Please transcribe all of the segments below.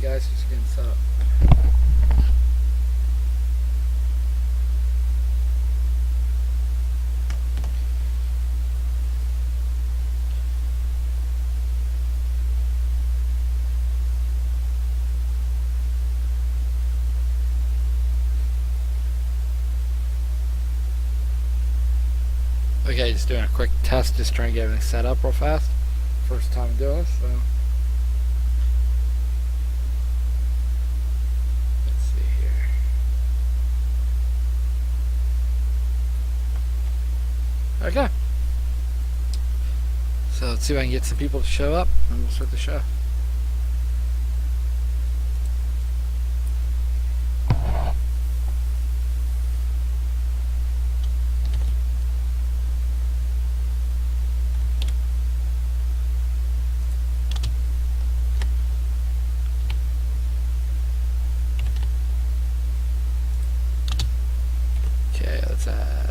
guys, just getting set up. Okay, just doing a quick test, just trying to get everything set up real fast. First time doing this, so let's see here. Okay. So let's see if I can get some people to show up, and we'll start the show. Okay, let's add.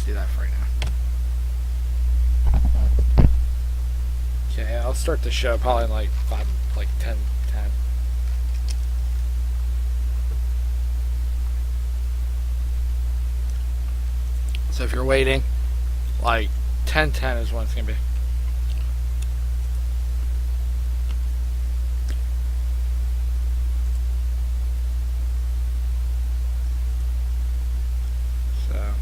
Do that for right now. Okay, I'll start the show probably in like 10. So if you're waiting, like 10:10 is when it's gonna be. So.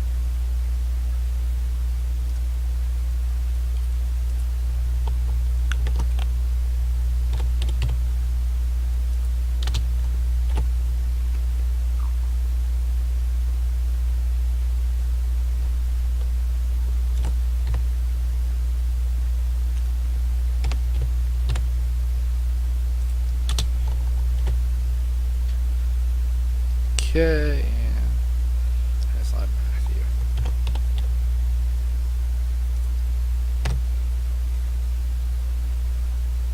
Okay, and that's not Matthew.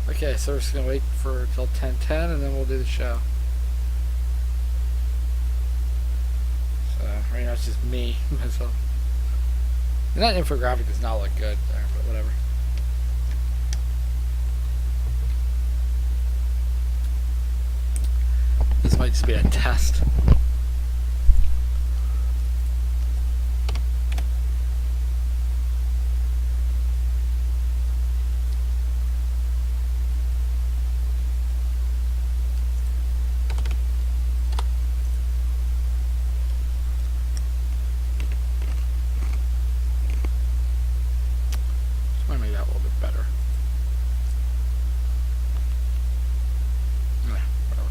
Okay, so we're just gonna wait for till 10:10, and then we'll do the show. So right now it's just me myself. And that infographic does not look good there, but whatever. This might just be a test. Just want to make that a little bit better. Yeah, whatever.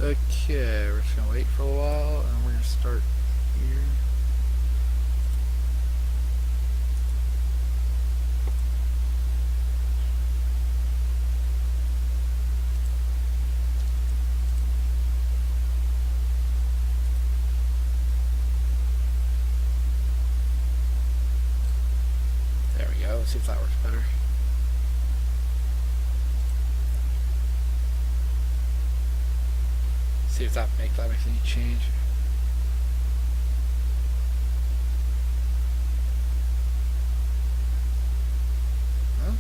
Okay, we're just gonna wait for a while, and we're gonna start here. There we go. Let's see if that works better. See if that makes any change. Huh?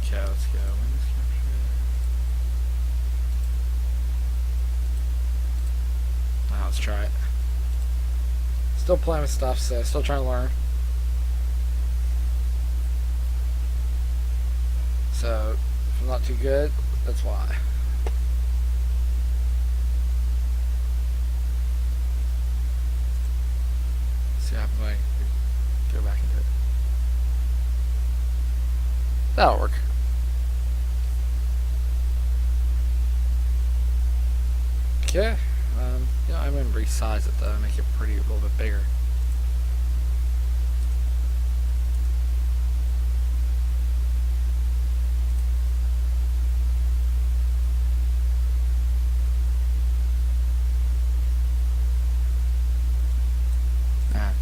Okay, let's go. Windows capture. Now let's try it. Still playing with stuff, so still trying to learn. So if I'm not too good, that's why. See what happens when I That'll work. Okay. I'm gonna resize it though, make it pretty a little bit bigger.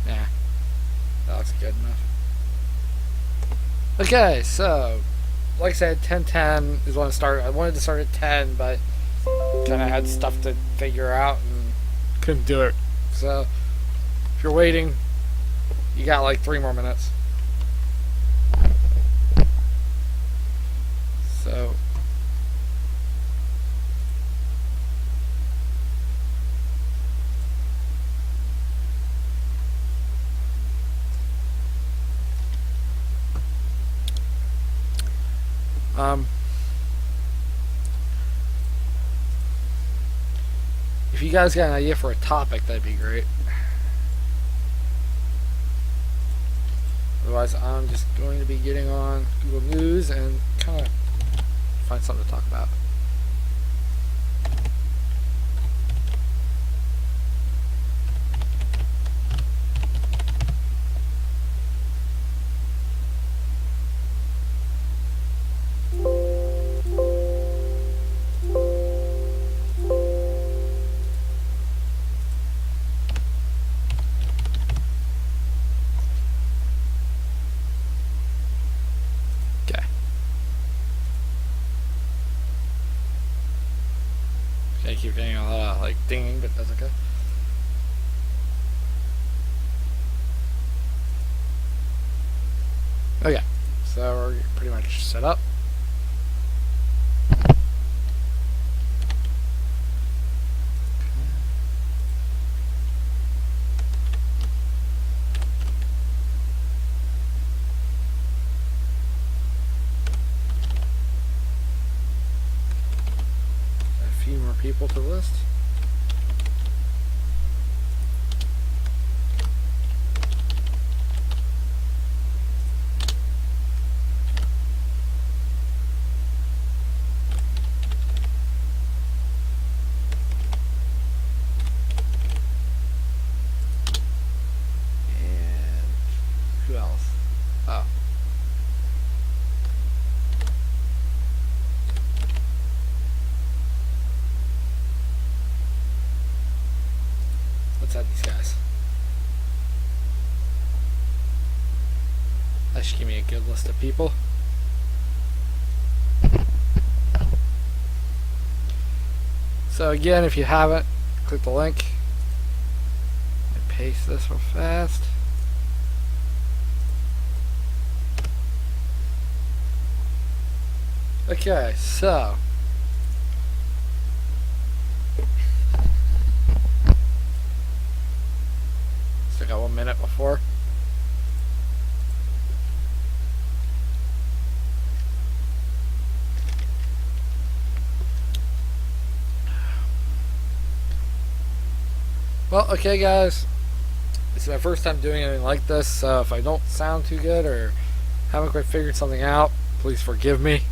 Yeah, that looks good enough. Okay, so like I said, 10:10 is when I started. I wanted to start at 10, but kind of had stuff to figure out and couldn't do it. So if you're waiting, you got like 3 more minutes. So if you guys got an idea for a topic, that'd be great. Otherwise, I'm just going to be getting on Google News and kind of find something to talk about. I keep getting a lot of like dinging, but that's okay. Okay, so we're pretty much set up. More people to the list. And who else? Oh. Let's add these guys. That should give me a good list of people. So again, if you haven't, click the link and paste this real fast. Okay, so still got 1 minute before. Well, okay guys, this is my first time doing anything like this, so if I don't sound too good or haven't quite figured something out, please forgive me.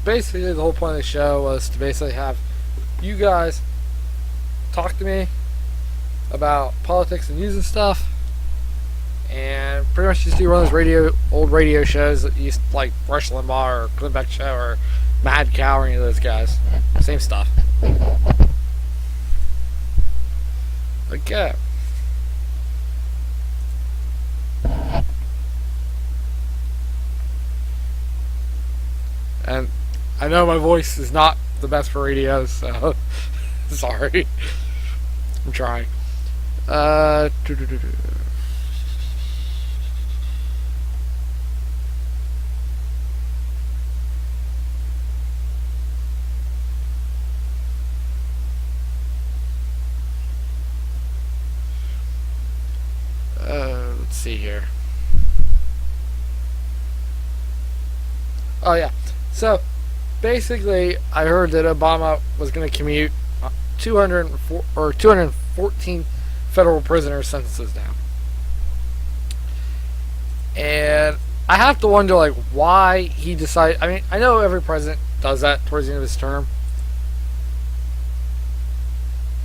Basically the whole point of the show was to basically have you guys talk to me about politics and news and stuff, and pretty much just do one of those old radio shows that used to, like Rush Limbaugh or Glenn Beck Show or Mad Cow or any of those guys. Same stuff. Okay. And I know my voice is not the best for radio, so sorry. I'm trying. Let's see here. Oh yeah. So basically, I heard that Obama was going to commute 214 federal prisoner sentences down, and I have to wonder, like, why he decided. I mean, I know every president does that towards the end of his term,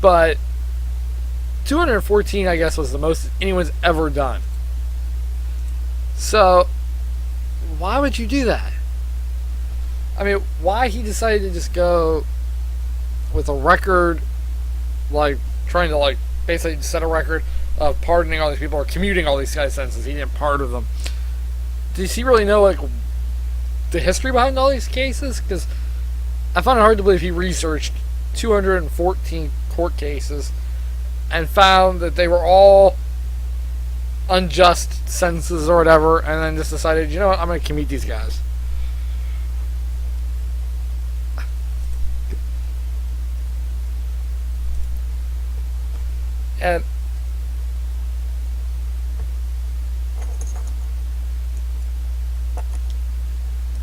but 214, I guess, was the most anyone's ever done. So, why would you do that? I mean, why he decided to just go with a record, like, trying to, like, basically set a record of pardoning all these people or commuting all these guys' sentences. He didn't pardon them. Does he really know, like, the history behind all these cases? Because I find it hard to believe he researched 214 court cases and found that they were all unjust sentences or whatever, and then just decided, you know what, I'm going to commute these guys. And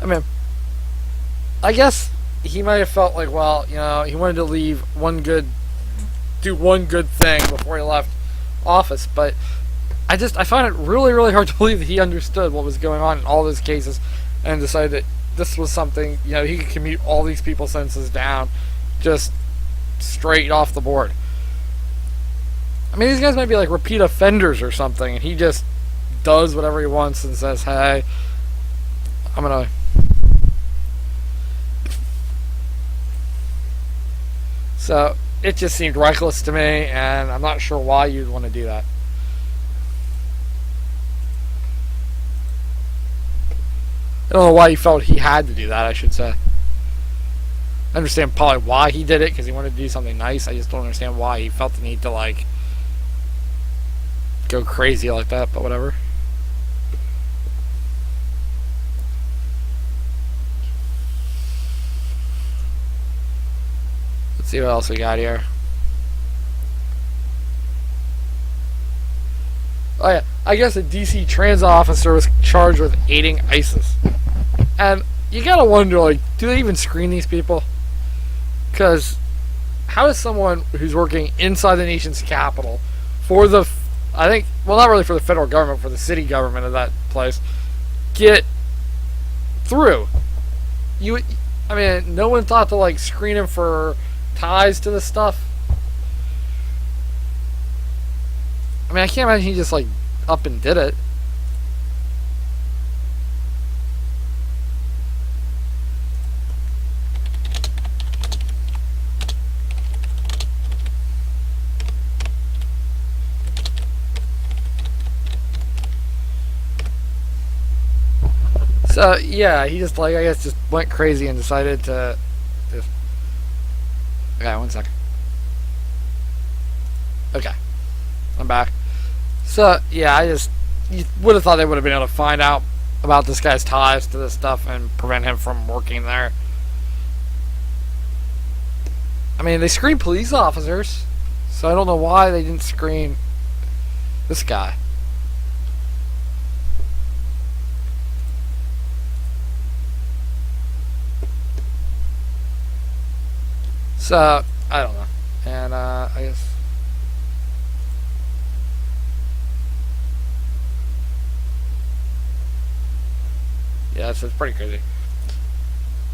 I mean, I guess he might have felt like, well, you know, he wanted to do one good thing before he left office, but I find it really, really hard to believe that he understood what was going on in all those cases and decided that this was something, you know, he could commute all these people's sentences down just straight off the board. I mean, these guys might be like repeat offenders or something, and he just does whatever he wants and says, hey, I'm gonna. So, it just seemed reckless to me, and I'm not sure why you'd want to do that. I don't know why he felt he had to do that, I should say. I understand probably why he did it, because he wanted to do something nice. I just don't understand why he felt the need to, like, go crazy like that, but whatever. Let's see what else we got here. Oh yeah, I guess a DC transit officer was charged with aiding ISIS. And you gotta wonder, like, do they even screen these people? Because how does someone who's working inside the nation's capital for the, I think, well, not really for the federal government, for the city government of that place, get through? I mean, no one thought to, like, screen him for ties to this stuff. I mean, I can't imagine he just, like, up and did it. So, yeah, he just, like, I guess just went crazy and decided to just... Okay, 1 second. Okay. I'm back. So, yeah, you would have thought they would have been able to find out about this guy's ties to this stuff and prevent him from working there. I mean, they screened police officers, so I don't know why they didn't screen this guy. So, I don't know. And, I guess... Yeah, it's pretty crazy.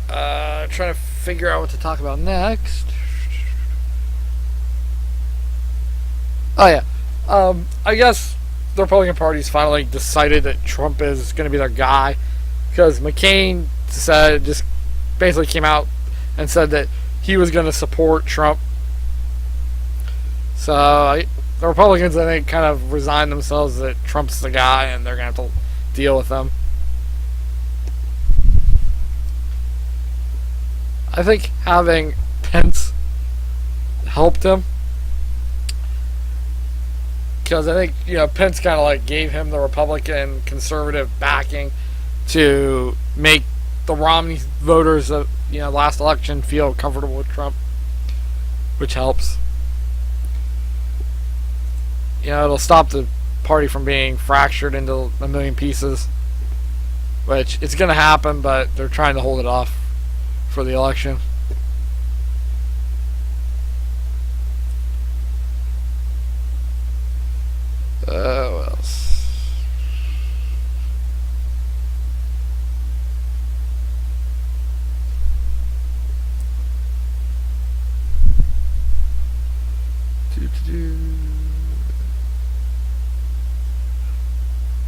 Trying to figure out what to talk about next. Oh, yeah. I guess the Republican Party's finally decided that Trump is going to be their guy. Because McCain just basically came out and said that he was going to support Trump. So, the Republicans, I think, kind of resigned themselves that Trump's the guy and they're going to have to deal with him. I think having Pence helped him. Because I think, you know, Pence kind of like gave him the Republican conservative backing to make the Romney voters of, you know, last election feel comfortable with Trump, which helps. You know, it'll stop the party from being fractured into a million pieces, which it's going to happen, but they're trying to hold it off for the election. What else?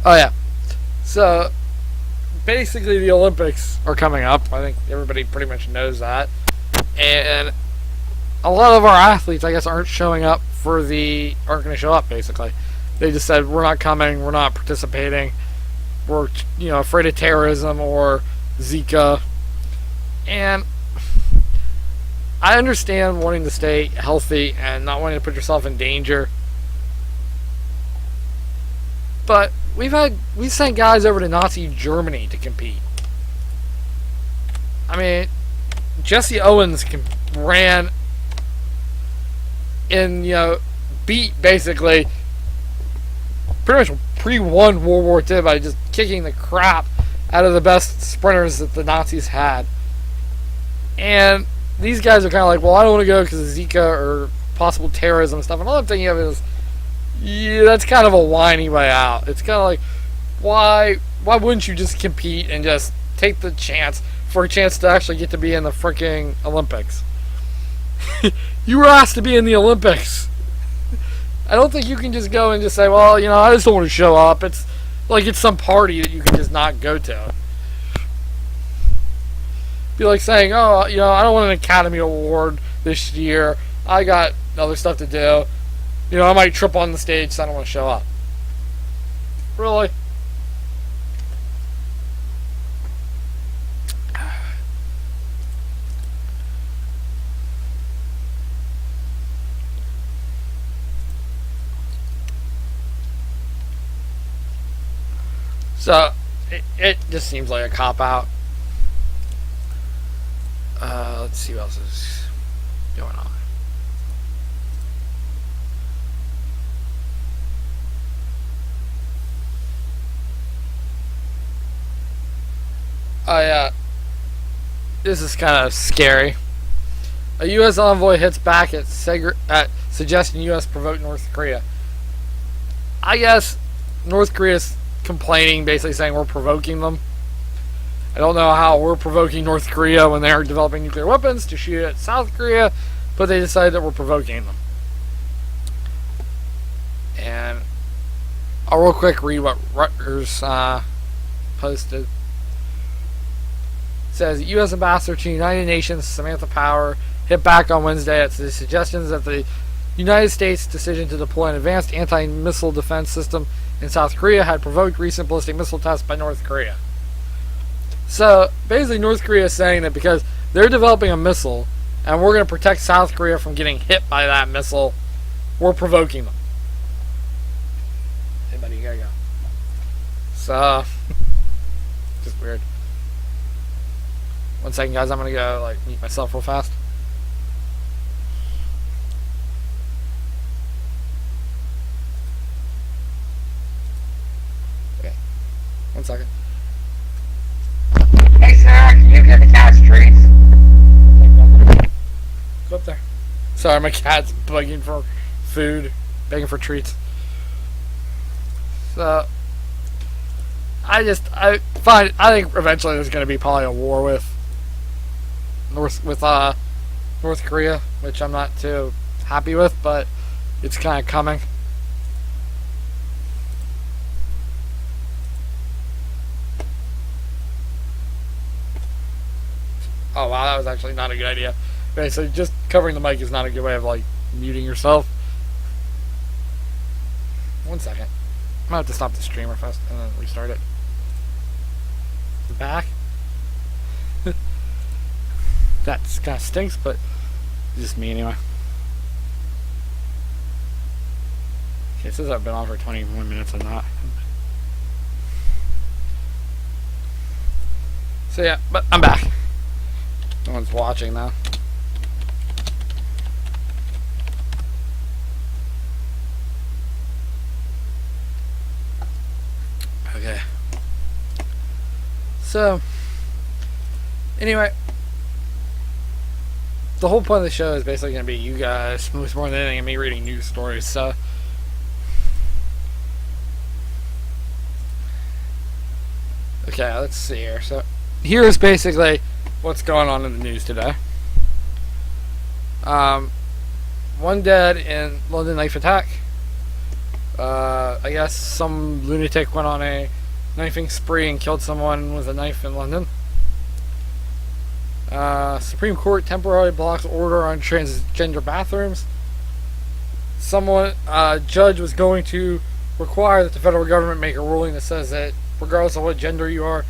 Oh yeah. So basically, the Olympics are coming up. I think everybody pretty much knows that, and a lot of our athletes, I guess, aren't going to show up. Basically, they just said we're not coming, we're not participating, we're afraid of terrorism or Zika, and I understand wanting to stay healthy and not wanting to put yourself in danger. But we sent guys over to Nazi Germany to compete. I mean, Jesse Owens ran in, beat basically pretty much pre-won World War II by just kicking the crap out of the best sprinters that the Nazis had. And these guys are kind of like, well, I don't want to go because of Zika or possible terrorism and stuff. And all I'm thinking of is, yeah, that's kind of a whiny way out. It's kind of like, why wouldn't you just compete and just take the chance for a chance to actually get to be in the freaking Olympics? You were asked to be in the Olympics. I don't think you can just go and just say, well, I just don't want to show up. It's like it's some party that you can just not go to. Be like saying, oh, I don't want an Academy Award this year. I got other stuff to do. I might trip on the stage, so I don't want to show up. Really? So, it just seems like a cop-out. Let's see what else is going on. Oh yeah, this is kind of scary. A U.S. envoy hits back at suggesting U.S. provoke North Korea. I guess North Korea's complaining, basically saying we're provoking them. I don't know how we're provoking North Korea when they're developing nuclear weapons to shoot at South Korea, but they decided that we're provoking them. And I'll real quick read what Rutgers posted. It says, U.S. Ambassador to the United Nations Samantha Power hit back on Wednesday at the suggestions that the United States' decision to deploy an advanced anti-missile defense system in South Korea had provoked recent ballistic missile tests by North Korea. So, basically North Korea is saying that because they're developing a missile and we're going to protect South Korea from getting hit by that missile, we're provoking them. Hey buddy, you gotta go. So, just weird. 1 second, guys. I'm gonna go mute myself real fast. Okay. 1 second. Hey Sarah, can you get the cat's treats? Go up there. Sorry, my cat's begging for food, begging for treats. So, I think eventually there's gonna be probably a war with North Korea, which I'm not too happy with, but it's kind of coming. Oh wow, that was actually not a good idea. Okay, so just covering the mic is not a good way of muting yourself. 1 second. I'm gonna have to stop the streamer first and then restart it. Back. That kind of stinks, but it's just me anyway. Okay, it says I've been on for 21 minutes and not. So yeah, but I'm back. No one's watching now. Okay. So, anyway, the whole point of the show is basically going to be you guys, more than anything, and me reading news stories. So, okay, let's see here. So, here's basically what's going on in the news today. 1 dead in London knife attack. I guess some lunatic went on a knifing spree and killed someone with a knife in London. Supreme Court temporarily blocks order on transgender bathrooms. Judge was going to require that the federal government make a ruling that says that regardless of what gender you are,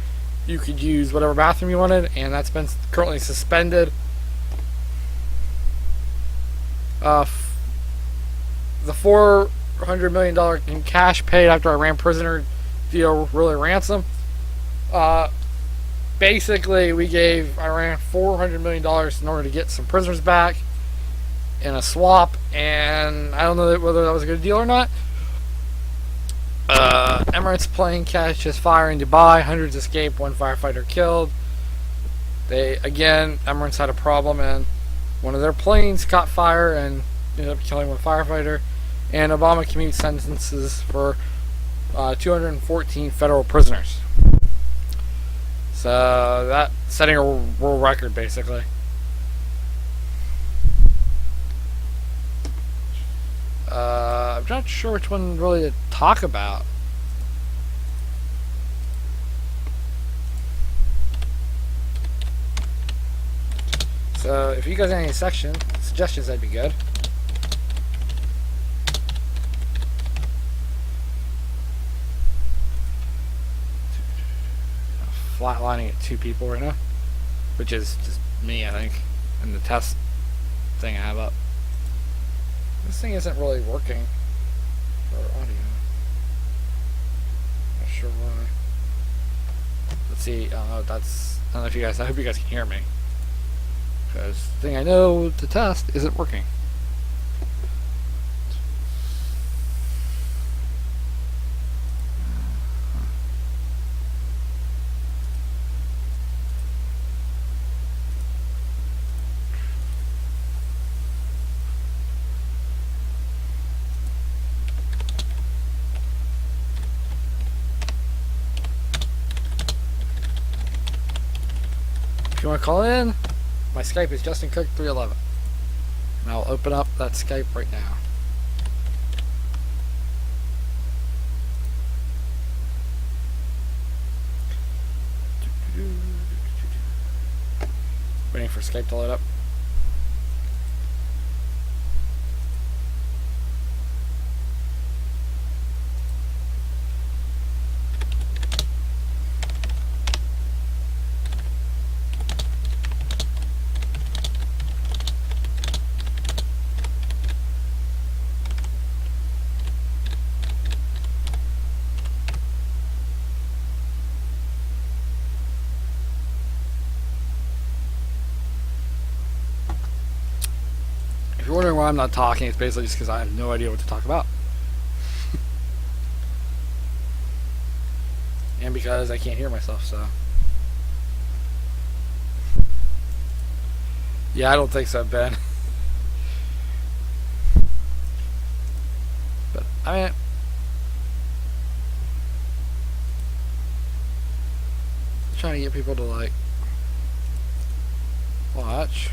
you could use whatever bathroom you wanted, and that's been currently suspended. The $400 million in cash paid after Iran prisoner deal really ransom. Basically, we gave Iran $400 million in order to get some prisoners back in a swap, and I don't know whether that was a good deal or not. Emirates plane catches fire in Dubai. Hundreds escaped. One firefighter killed. Emirates had a problem, and one of their planes caught fire and ended up killing one firefighter. And Obama commutes sentences for 214 federal prisoners. So that setting a world record, basically. I'm not sure which one really to talk about. So if you guys have any suggestions, that'd be good. Flatlining at 2 people right now, which is just me, I think, and the test thing I have up. This thing isn't really working for audio. Not sure why. Let's see. I don't know if you guys. I hope you guys can hear me, because the thing I know to test isn't working. If you want to call in, my Skype is JustinCook311. And I'll open up that Skype right now. Waiting for Skype to load up. If you're wondering why I'm not talking, it's basically just because I have no idea what to talk about. And because I can't hear myself, so. Yeah, I don't think so, Ben. But, I mean, I'm trying to get people to, like, watch.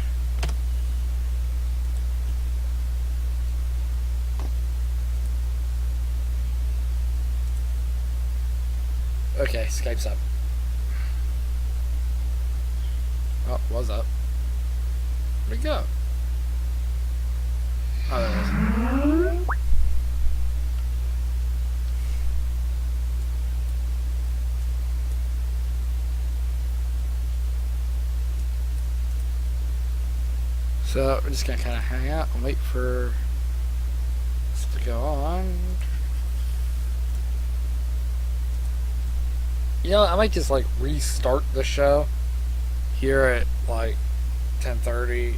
Okay, Skype's up. Oh, was up. Where'd it go? Oh, there it is. So, we're just gonna kind of hang out and wait for this to go on. You know, I might just like restart the show here at like 10:30.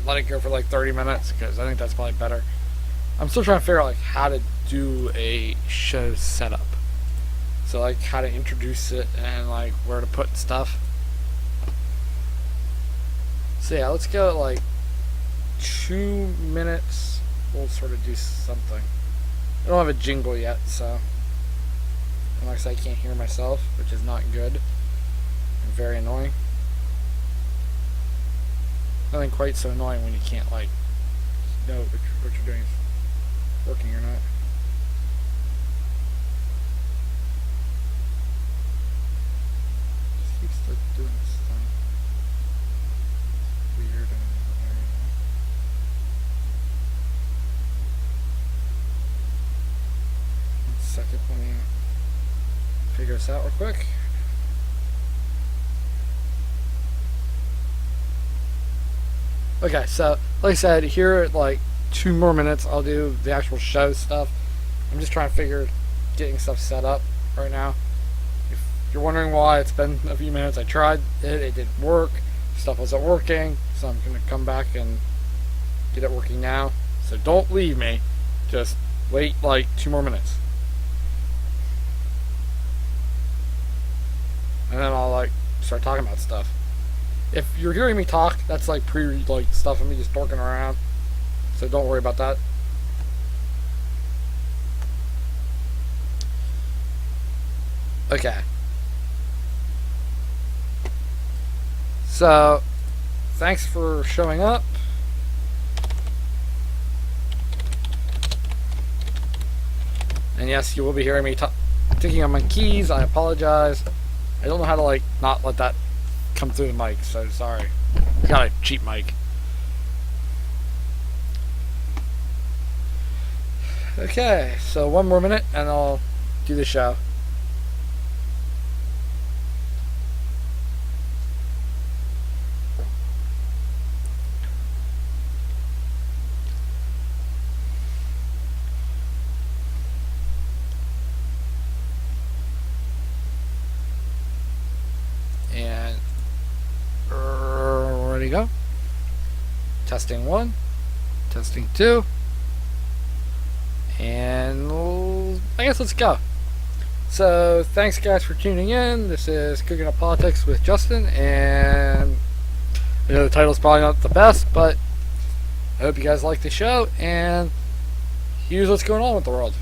Let it go for like 30 minutes because I think that's probably better. I'm still trying to figure out like how to do a show setup. So like how to introduce it and like where to put stuff. So yeah, let's go at like 2 minutes. We'll sort of do something. I don't have a jingle yet, so. Unless I can't hear myself, which is not good and very annoying. Nothing quite so annoying when you can't like know what you're doing. working or not. Just keeps doing this thing. Weird. One second, let me figure this out real quick. Okay, so like I said, here at like 2 more minutes, I'll do the actual show stuff. I'm just trying to figure getting stuff set up right now. If you're wondering why it's been a few minutes, I tried it didn't work. Stuff wasn't working, so I'm gonna come back and get it working now. So don't leave me. Just wait like 2 more minutes. And then I'll like start talking about stuff. If you're hearing me talk, that's like stuff of me just dorking around. So don't worry about that. Okay. So, thanks for showing up. And yes, you will be hearing me ticking on my keys. I apologize. I don't know how to like not let that come through the mic, so sorry. I got a cheap mic. Okay, so 1 more minute and I'll do the show. And ready to go. Testing 1, testing 2. And I guess let's go. So thanks guys for tuning in. This is Cooking Up Politics with Justin, and I know the title's probably not the best, but I hope you guys like the show, and here's what's going on with the world.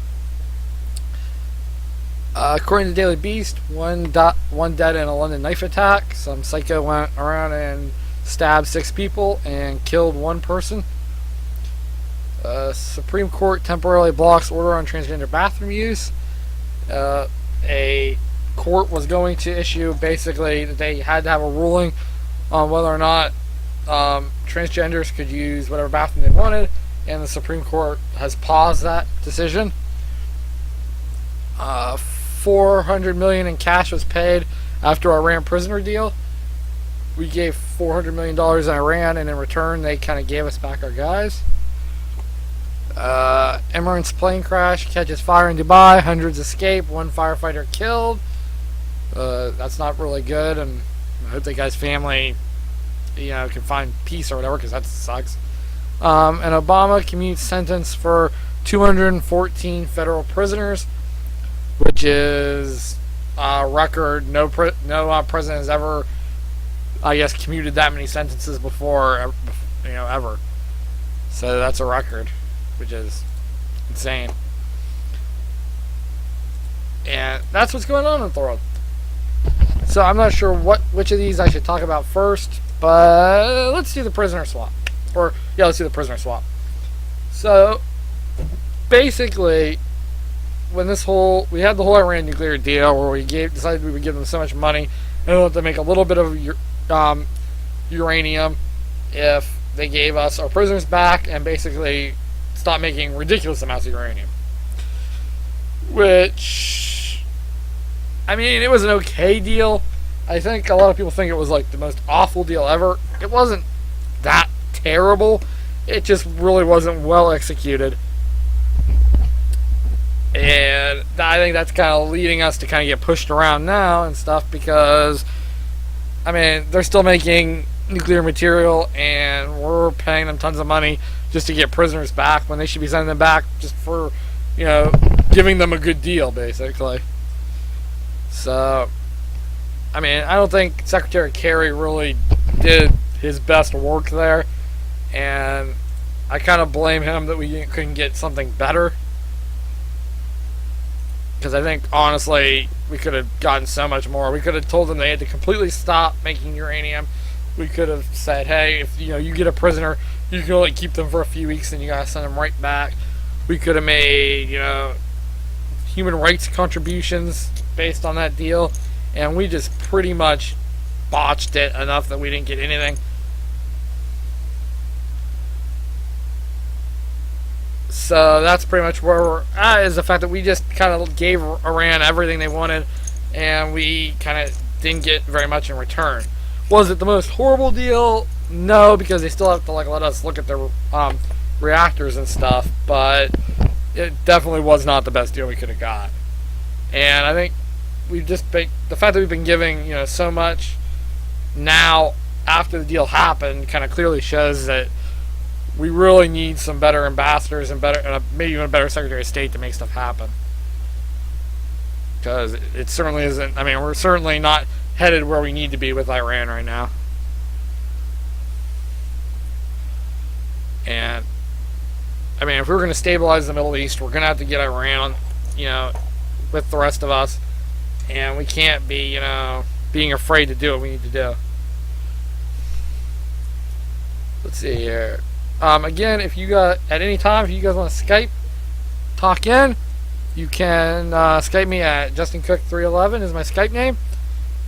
According to Daily Beast, one dead in a London knife attack. Some psycho went around and stabbed 6 people and killed 1 person. Supreme Court temporarily blocks order on transgender bathroom use. A court was going to issue, basically, they had to have a ruling on whether or not transgenders could use whatever bathroom they wanted, and the Supreme Court has paused that decision. $400 million in cash was paid after Iran prisoner deal. We gave $400 million in Iran, and in return they kind of gave us back our guys. Emirates plane crash catches fire in Dubai. Hundreds escape. 1 firefighter killed. That's not really good, and I hope that guy's family, can find peace or whatever, because that sucks. And Obama commutes sentence for 214 federal prisoners, which is a record. No president has ever, I guess, commuted that many sentences before, ever. So that's a record, which is insane. And that's what's going on in the world. So I'm not sure which of these I should talk about first, but let's do the prisoner swap. Let's do the prisoner swap. So basically, when we had the whole Iran nuclear deal where we decided we would give them so much money and we wanted to make a little bit of uranium if they gave us our prisoners back and basically stop making ridiculous amounts of uranium. Which, it was an okay deal. I think a lot of people think it was like the most awful deal ever. It wasn't that terrible. It just really wasn't well executed. And I think that's kind of leading us to kind of get pushed around now and stuff, because they're still making nuclear material and we're paying them tons of money just to get prisoners back when they should be sending them back just for, giving them a good deal, basically. So, I don't think Secretary Kerry really did his best work there, and I kind of blame him that we couldn't get something better. Because I think, honestly, we could have gotten so much more. We could have told them they had to completely stop making uranium. We could have said, hey, if you get a prisoner, you can only keep them for a few weeks and you gotta send them right back. We could have made, human rights contributions based on that deal, and we just pretty much botched it enough that we didn't get anything. So that's pretty much where we're at, is the fact that we just kind of gave Iran everything they wanted, and we kind of didn't get very much in return. Was it the most horrible deal? No, because they still have to let us look at their reactors and stuff, but it definitely was not the best deal we could have got. And I think we've just been, the fact that we've been giving so much now after the deal happened kind of clearly shows that we really need some better ambassadors and maybe even a better Secretary of State to make stuff happen. Because it certainly isn't. I mean, we're certainly not headed where we need to be with Iran right now. And I mean, if we're going to stabilize the Middle East, we're going to have to get Iran on, with the rest of us, and we can't be, being afraid to do what we need to do. Let's see here. Again, if you got at any time, if you guys want to Skype, talk in, you can Skype me at JustinCook311 is my Skype name.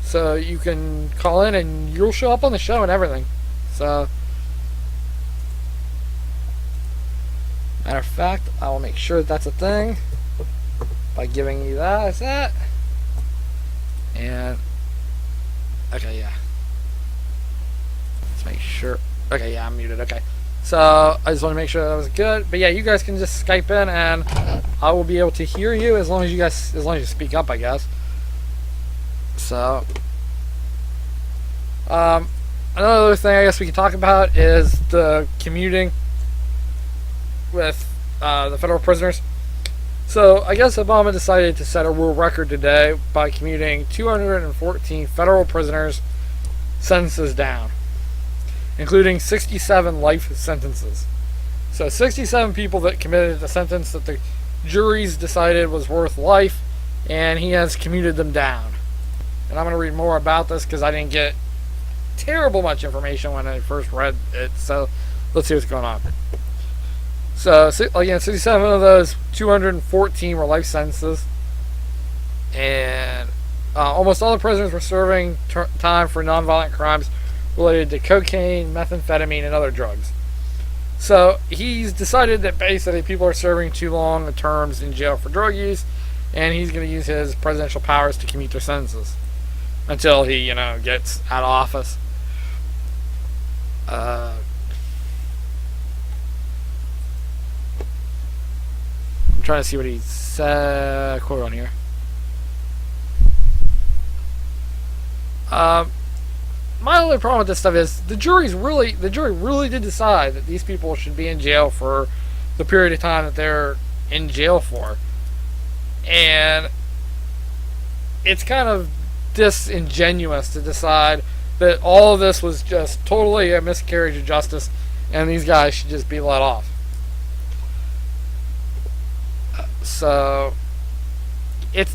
So you can call in and you'll show up on the show and everything. So, matter of fact, I will make sure that that's a thing by giving you that as that. And okay, yeah. Let's make sure. Okay, yeah, I'm muted. Okay. So I just want to make sure that was good. But yeah, you guys can just Skype in, and I will be able to hear you as long as you speak up, I guess. So, another thing I guess we can talk about is the commuting with the federal prisoners. So I guess Obama decided to set a world record today by commuting 214 federal prisoners' sentences down, including 67 life sentences. So 67 people that committed a sentence that the juries decided was worth life, and he has commuted them down. And I'm going to read more about this because I didn't get terrible much information when I first read it. So let's see what's going on. So again, 67 of those 214 were life sentences, and almost all the prisoners were serving time for nonviolent crimes related to cocaine, methamphetamine, and other drugs. So he's decided that basically people are serving too long terms in jail for drug use, and he's going to use his presidential powers to commute their sentences until he, gets out of office. I'm trying to see what he said. Quote on here. My only problem with this stuff is the jury really did decide that these people should be in jail for the period of time that they're in jail for, and it's kind of disingenuous to decide that all of this was just totally a miscarriage of justice and these guys should just be let off. So it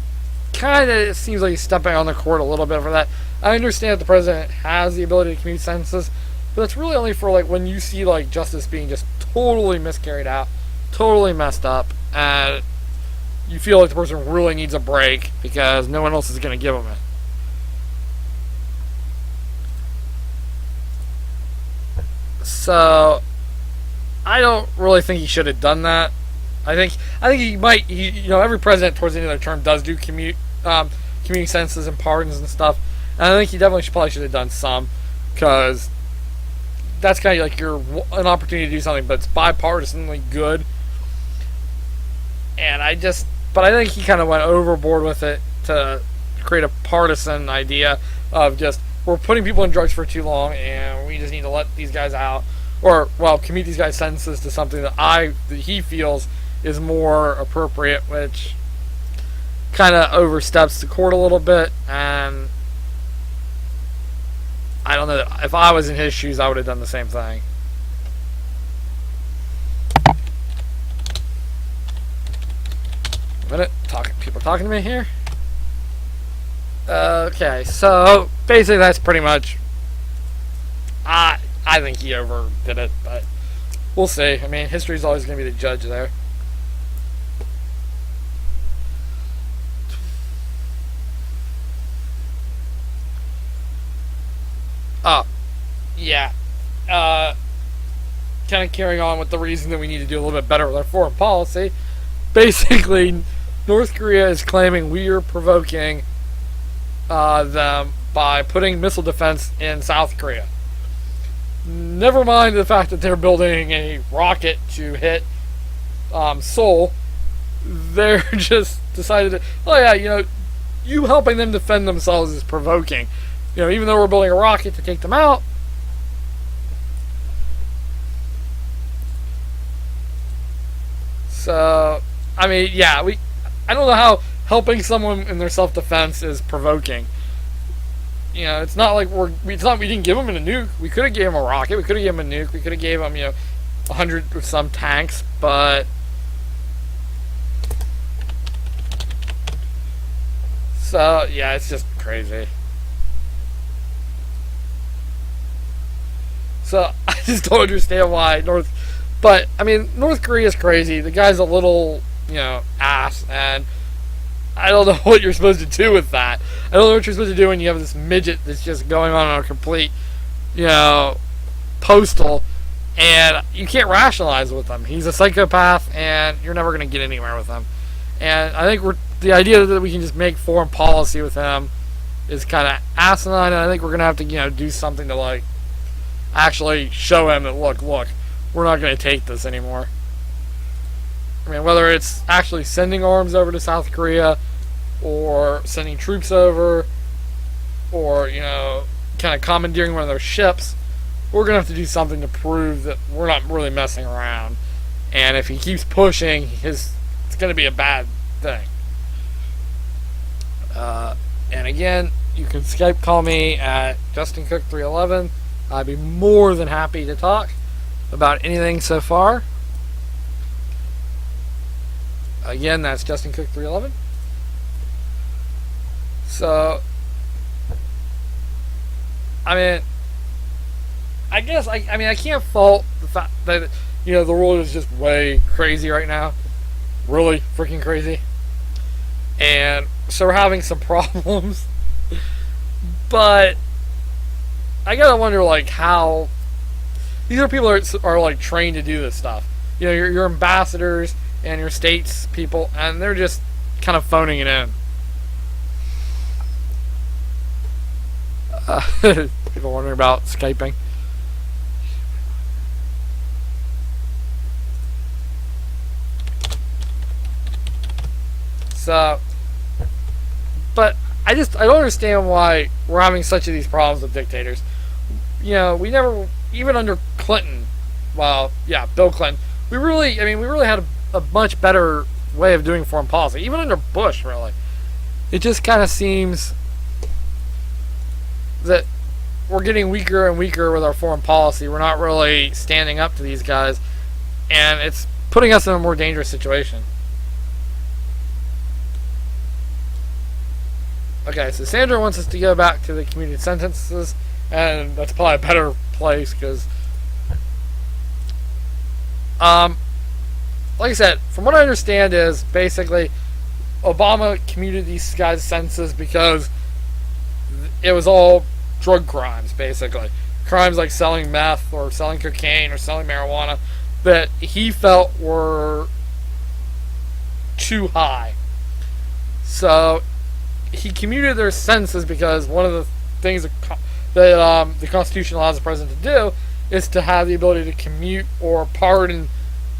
seems like he's stepping on the court a little bit for that. I understand that the president has the ability to commute sentences, but it's really only for when you see justice being just totally miscarried out, totally messed up, and you feel like the person really needs a break because no one else is going to give them it. So I don't really think he should have done that. I think he might. Every president towards the end of their term does do commuting sentences and pardons and stuff. And I think he definitely probably should have done some, because that's kind of an opportunity to do something, but it's bipartisanly good. And I think he kind of went overboard with it to create a partisan idea of just, we're putting people in drugs for too long and we just need to let these guys out, or commute these guys' sentences to something that he feels is more appropriate, which kind of oversteps the court a little bit. And I don't know, if I was in his shoes, I would have done the same thing. A minute, people talking to me here. Okay, so basically that's pretty much. I think he overdid it, but we'll see. I mean, history's always going to be the judge there. Oh, yeah. Uh, Kind of carrying on with the reason that we need to do a little bit better with our foreign policy. Basically, North Korea is claiming we are provoking them by putting missile defense in South Korea. Never mind the fact that they're building a rocket to hit Seoul. They're just decided to, oh yeah, you helping them defend themselves is provoking. Even though we're building a rocket to take them out. So, I mean, yeah, I don't know how helping someone in their self-defense is provoking. It's not like we didn't give them a nuke. We could have gave them a rocket. We could have given them a nuke. We could have gave them, 100 or some tanks, but so yeah, it's just crazy. So I just don't understand why But I mean, North Korea is crazy. The guy's a little, ass, and I don't know what you're supposed to do with that. I don't know what you're supposed to do when you have this midget that's just going on a complete, postal, and you can't rationalize with him. He's a psychopath, and you're never going to get anywhere with him. And I think the idea that we can just make foreign policy with him is kind of asinine, and I think we're going to have to, do something to, actually show him that, look, we're not going to take this anymore. I mean, whether it's actually sending arms over to South Korea, or sending troops over, or, kind of commandeering one of their ships, we're going to have to do something to prove that we're not really messing around. And if he keeps pushing, it's going to be a bad thing. And again, you can Skype call me at JustinCook311. I'd be more than happy to talk about anything so far. Again, that's JustinCook311. So, I mean, I guess I can't fault the fact that the world is just way crazy right now, really freaking crazy, and so we're having some problems. But I gotta wonder, how these are people are trained to do this stuff. Your ambassadors and your states people, and they're just kind of phoning it in. People wondering about Skyping. So, but I don't understand why we're having such of these problems with dictators. We never, even under Clinton, Bill Clinton, we really had a much better way of doing foreign policy. Even under Bush, really. It just kind of seems that we're getting weaker and weaker with our foreign policy. We're not really standing up to these guys, and it's putting us in a more dangerous situation. Okay, so Sandra wants us to go back to the commuted sentences, and that's probably a better place because, like I said, from what I understand is basically Obama commuted these guys' sentences because it was all drug crimes, basically. Crimes like selling meth or selling cocaine or selling marijuana that he felt were too high. So he commuted their sentences because one of the things that the Constitution allows the president to do is to have the ability to commute or pardon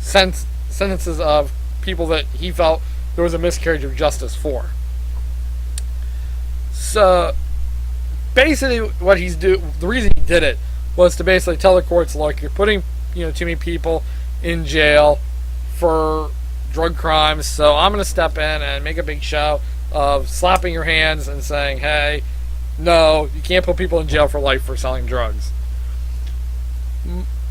sentences of people that he felt there was a miscarriage of justice for. So basically what the reason he did it was to basically tell the courts, look, you're putting too many people in jail for drug crimes, so I'm going to step in and make a big show of slapping your hands and saying, hey, no, you can't put people in jail for life for selling drugs.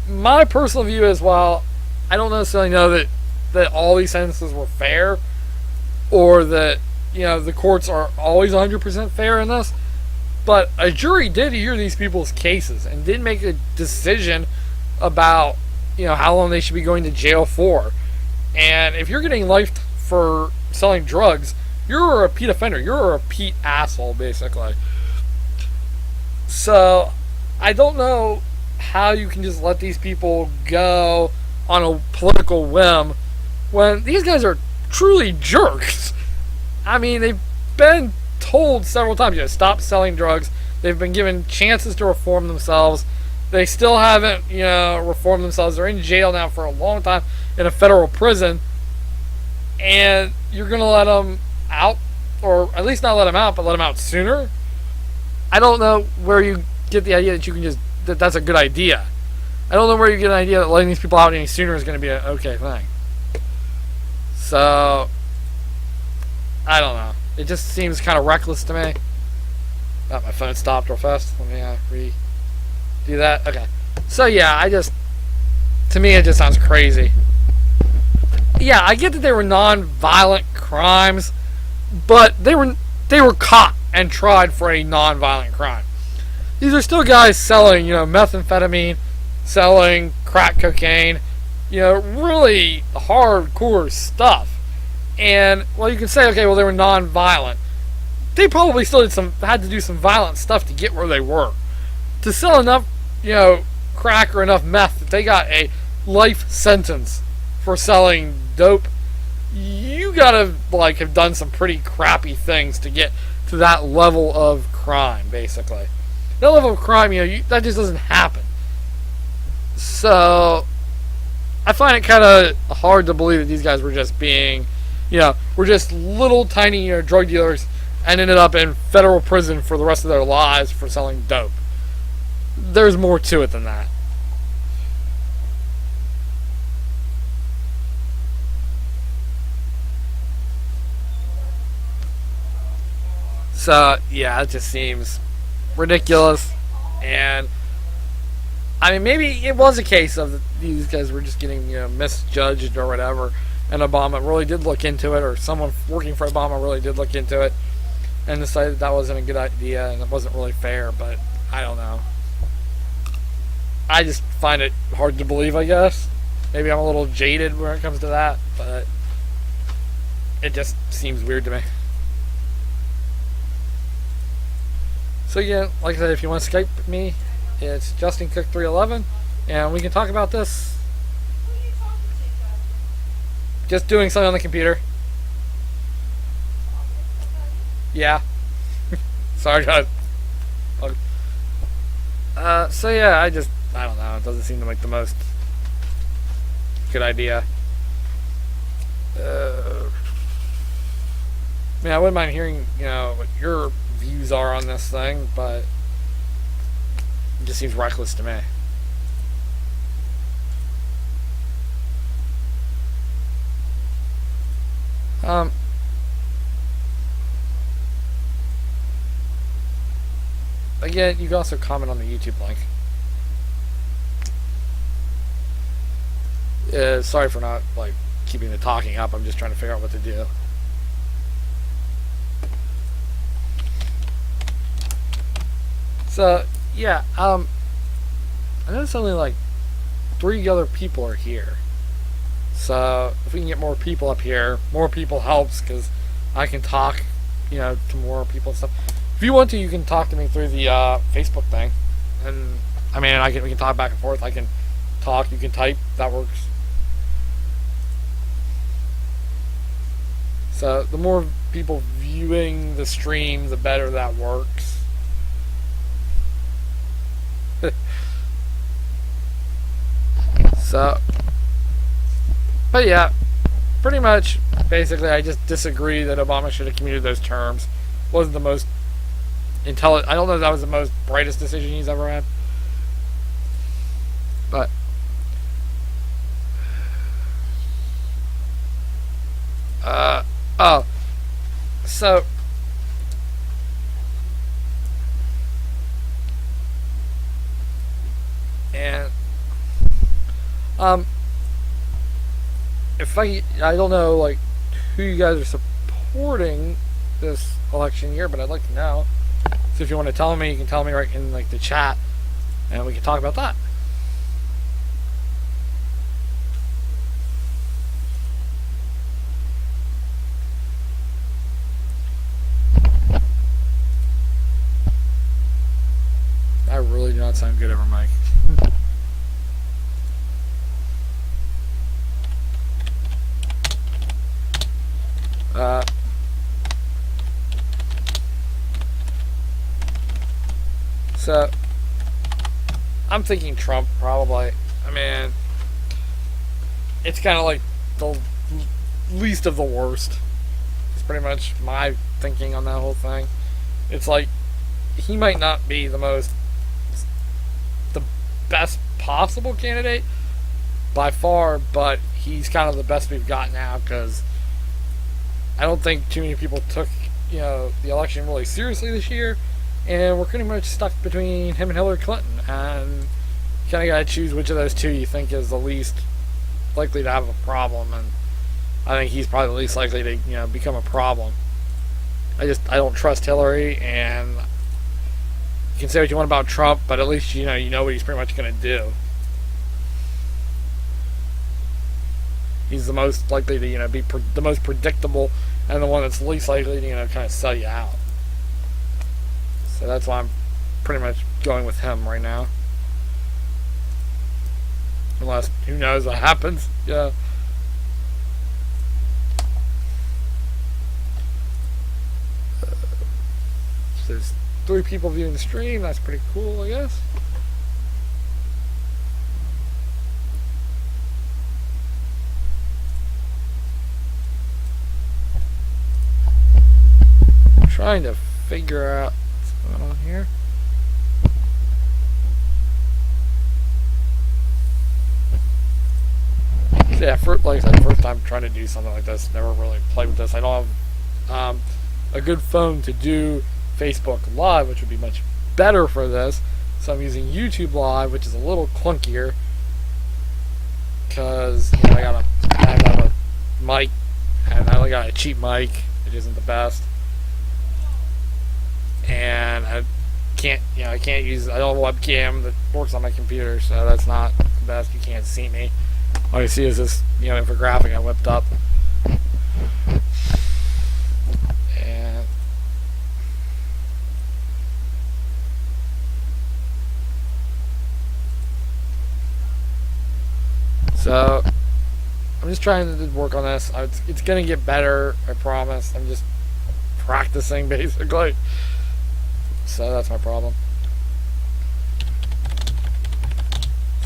My personal view is, well, I don't necessarily know that all these sentences were fair, or that the courts are always 100% fair in this, but a jury did hear these people's cases and did make a decision about how long they should be going to jail for. And if you're getting life for selling drugs, you're a repeat offender. You're a repeat asshole, basically. So I don't know how you can just let these people go on a political whim when these guys are truly jerks. I mean, they've been told several times, stop selling drugs. They've been given chances to reform themselves. They still haven't, reformed themselves. They're in jail now for a long time in a federal prison. And you're going to let them out, or at least not let them out, but let them out sooner? I don't know where you get the idea that you can that's a good idea. I don't know where you get an idea that letting these people out any sooner is going to be an okay thing. So, I don't know. It just seems kind of reckless to me. Oh, my phone stopped real fast. Let me redo that. Okay. So yeah, to me it just sounds crazy. Yeah, I get that they were non-violent crimes, but they were caught and tried for a non-violent crime. These are still guys selling, methamphetamine, selling crack cocaine, really hardcore stuff. And, well, you can say, okay, well, they were non-violent. They probably still had to do some violent stuff to get where they were. To sell enough, crack or enough meth that they got a life sentence for selling dope, you gotta, have done some pretty crappy things to get to that level of crime, basically. That level of crime, that just doesn't happen. So, I find it kind of hard to believe that these guys were just being, were just little tiny, drug dealers and ended up in federal prison for the rest of their lives for selling dope. There's more to it than that. So, yeah, it just seems ridiculous. And, I mean, maybe it was a case of these guys were just getting, misjudged or whatever, and Obama really did look into it, or someone working for Obama really did look into it, and decided that wasn't a good idea, and it wasn't really fair, but I don't know. I just find it hard to believe, I guess. Maybe I'm a little jaded when it comes to that, but it just seems weird to me. So again, like I said, if you want to Skype me, it's JustinCook311, and we can talk about this. Just doing something on the computer. Yeah. Sorry, guys. So yeah, I don't know. It doesn't seem to make the most good idea. I mean, I wouldn't mind hearing, what your views are on this thing, but it just seems reckless to me. Again, you can also comment on the YouTube link. Sorry for not keeping the talking up. I'm just trying to figure out what to do. So yeah, I noticed only 3 other people are here. So if we can get more people up here, more people helps, because I can talk, to more people and stuff. If you want to, you can talk to me through the Facebook thing, and I mean, we can talk back and forth. I can talk, you can type. That works. So the more people viewing the stream, the better that works. So, but yeah, pretty much, basically, I just disagree that Obama should have commuted those terms. Wasn't the most intelligent. I don't know if that was the most brightest decision he's ever had. But so and if I don't know who you guys are supporting this election year, but I'd like to know. So if you want to tell me, you can tell me right in the chat, and we can talk about that. I really do not sound good over mic. uh, so I'm thinking Trump probably. I mean, it's kind of like the least of the worst. It's pretty much my thinking on that whole thing. It's like he might not be the best possible candidate by far, but he's kind of the best we've got now, because I don't think too many people took the election really seriously this year, and we're pretty much stuck between him and Hillary Clinton, and you kind of got to choose which of those two you think is the least likely to have a problem, and I think he's probably the least likely to become a problem. I don't trust Hillary, and you can say what you want about Trump, but at least you know what he's pretty much going to do. He's the most likely to be the most predictable, and the one that's least likely to kind of sell you out. So that's why I'm pretty much going with him right now. Unless, who knows what happens. Yeah. There's 3 people viewing the stream. That's pretty cool, I guess. I'm trying to figure out what's going on here. Yeah, like I said, first time trying to do something like this. Never really played with this. I don't have a good phone to do Facebook Live, which would be much better for this. So I'm using YouTube Live, which is a little clunkier because I got a mic, and I only got a cheap mic, which isn't the best. And I can't use. I don't have a webcam that works on my computer, so that's not the best. You can't see me. All you see is this, infographic I whipped up. And so I'm just trying to work on this. It's gonna get better, I promise. I'm just practicing, basically. So that's my problem.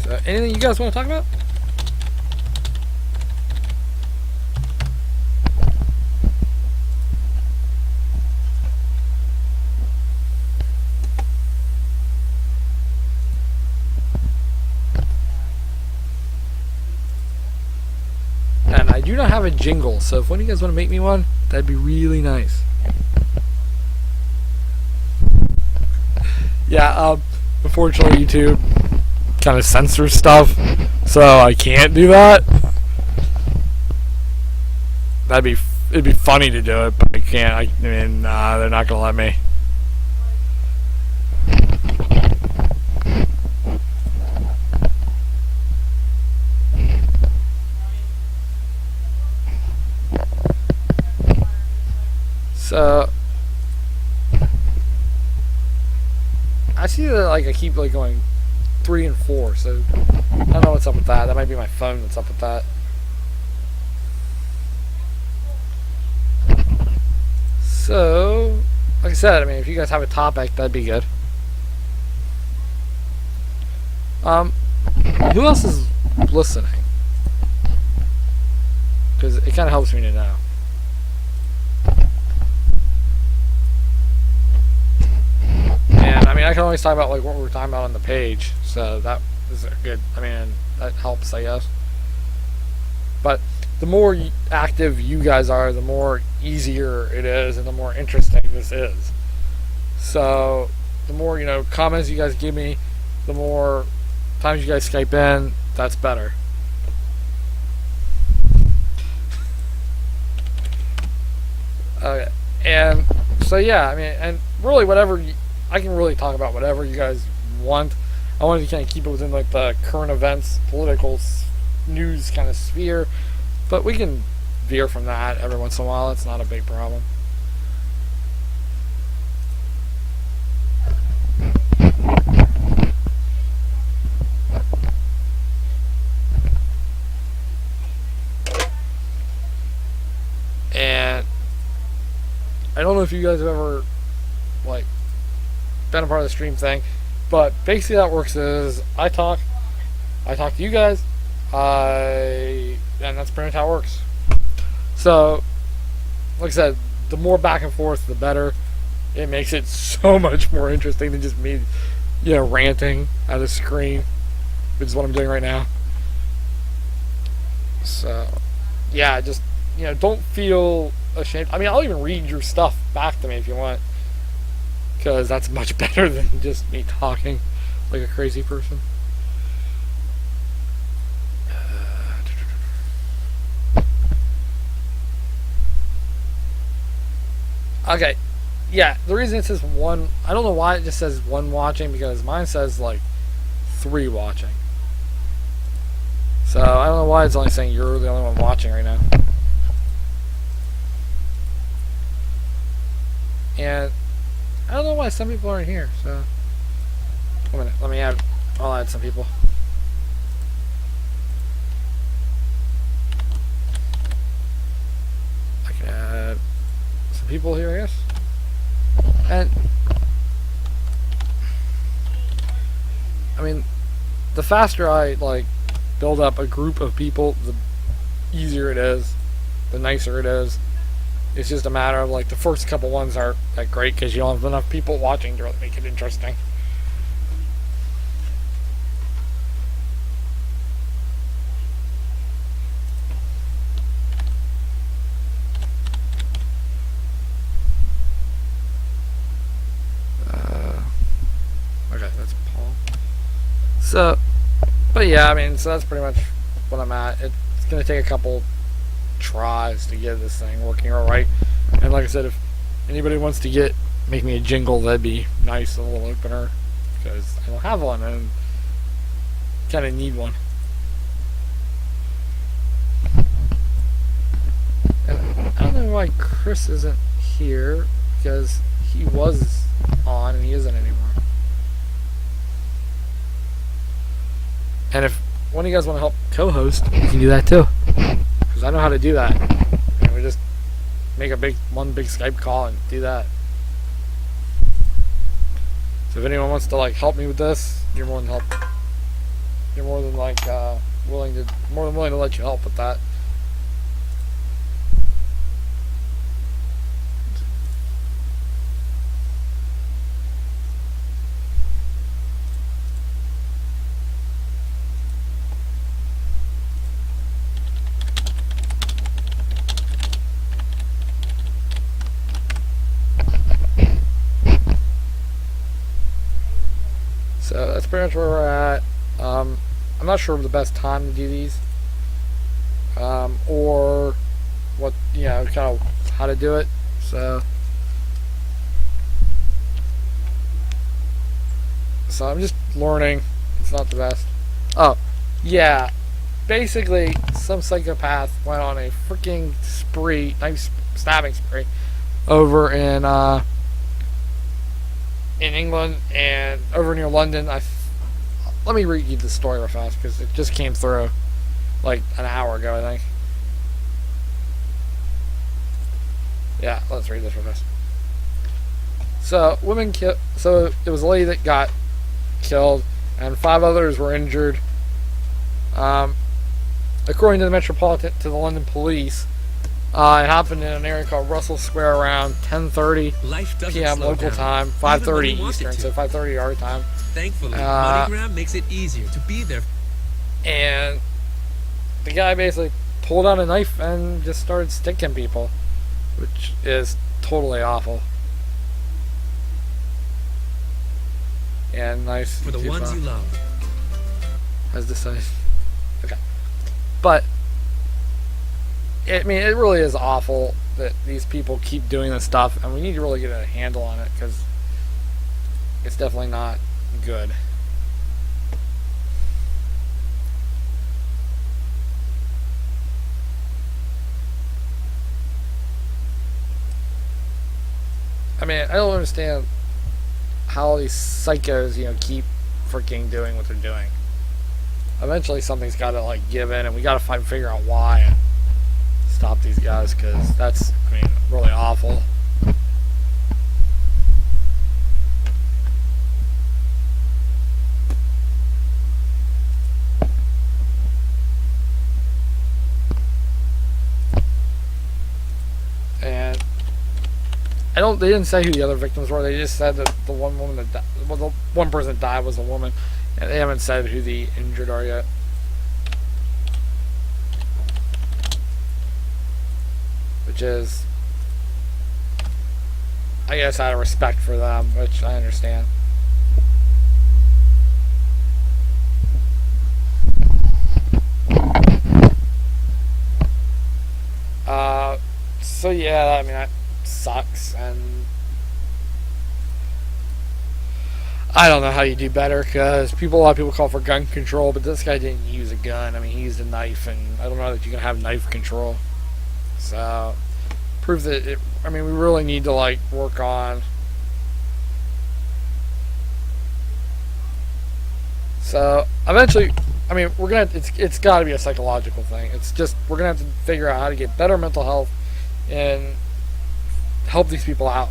So anything you guys want to talk about? And I do not have a jingle, so if one of you guys want to make me one, that'd be really nice. Yeah, unfortunately YouTube kind of censors stuff, so I can't do that. It'd be funny to do it, but I can't. I mean, they're not gonna let me. So I see that I keep going 3 and 4, so I don't know what's up with that. That might be my phone that's up with that. So, like I said, I mean, if you guys have a topic, that'd be good. Who else is listening? Because it kind of helps me to know. And I mean, I can always talk about what we were talking about on the page, so that is good. I mean, that helps, I guess. But the more active you guys are, the more easier it is, and the more interesting this is. So the more comments you guys give me, the more times you guys Skype in, that's better. Okay, and so yeah, I mean, and really I can really talk about whatever you guys want. I wanted to kind of keep it within the current events, political news kind of sphere, but we can veer from that every once in a while. It's not a big problem. don't know if you guys have ever like been a part of the stream thing, but basically how it works is I talk to you guys, and that's pretty much how it works. So, like I said, the more back and forth, the better. It makes it so much more interesting than just me, ranting at a screen, which is what I'm doing right now. So, yeah, just, don't feel ashamed. I mean, I'll even read your stuff back to me if you want, because that's much better than just me talking like a crazy person. Okay, yeah, the reason it says one, I don't know why it just says one watching, because mine says like 3 watching. So I don't know why it's only saying you're the only one watching right now. And I don't know why some people aren't here, so 1 minute, I'll add some people. I can add some people here, I guess. And I mean, the faster I build up a group of people, the easier it is, the nicer it is. It's just a matter of the first couple ones aren't that great because you don't have enough people watching to really make it interesting. Okay, that's Paul. So, but yeah, I mean, so that's pretty much what I'm at. It's gonna take a couple tries to get this thing working all right. And like I said, if anybody wants to make me a jingle, that'd be nice, a little opener, because I don't have one and kind of need one. And I don't know why Chris isn't here, because he was on and he isn't anymore. And if one of you guys want to help co-host, you can do that too. Because I know how to do that. And we just make one big Skype call and do that. So if anyone wants to help me with this, you're more than willing to let you help with that. So that's pretty much where we're at. I'm not sure the best time to do these, or what, kind of how to do it. So I'm just learning. It's not the best. Oh, yeah. Basically, some psychopath went on a freaking knife stabbing spree, over in England and over near London. Let me read you the story real fast because it just came through an hour ago, I think. Yeah, let's read this real fast. So it was a lady that got killed and 5 others were injured. According to the London police, it happened in an area called Russell Square around 10:30 p.m. local time, 5:30 Eastern, so 5:30 our time. Thankfully, MoneyGram makes it easier to be there. And the guy basically pulled out a knife and just started sticking people, which is totally awful. And nice for the ones you love. Has decided. Okay, but it really is awful that these people keep doing this stuff, and we need to really get a handle on it because it's definitely not good. I mean, I don't understand how these psychos, keep freaking doing what they're doing. Eventually something's got to give in, and we got to figure out why and stop these guys, because that's, really awful. I don't. They didn't say who the other victims were. They just said that the one woman that died, well, the one person that died was a woman, and they haven't said who the injured are yet. Which is, I guess, out of respect for them, which I understand. So yeah, I mean, that sucks, and I don't know how you do better, because a lot of people call for gun control, but this guy didn't use a gun. I mean, he used a knife, and I don't know that you can have knife control. So, prove that it, I mean, we really need to, like, work on. So, eventually, I mean, we're gonna, it's gotta be a psychological thing. It's just, we're gonna have to figure out how to get better mental health and help these people out.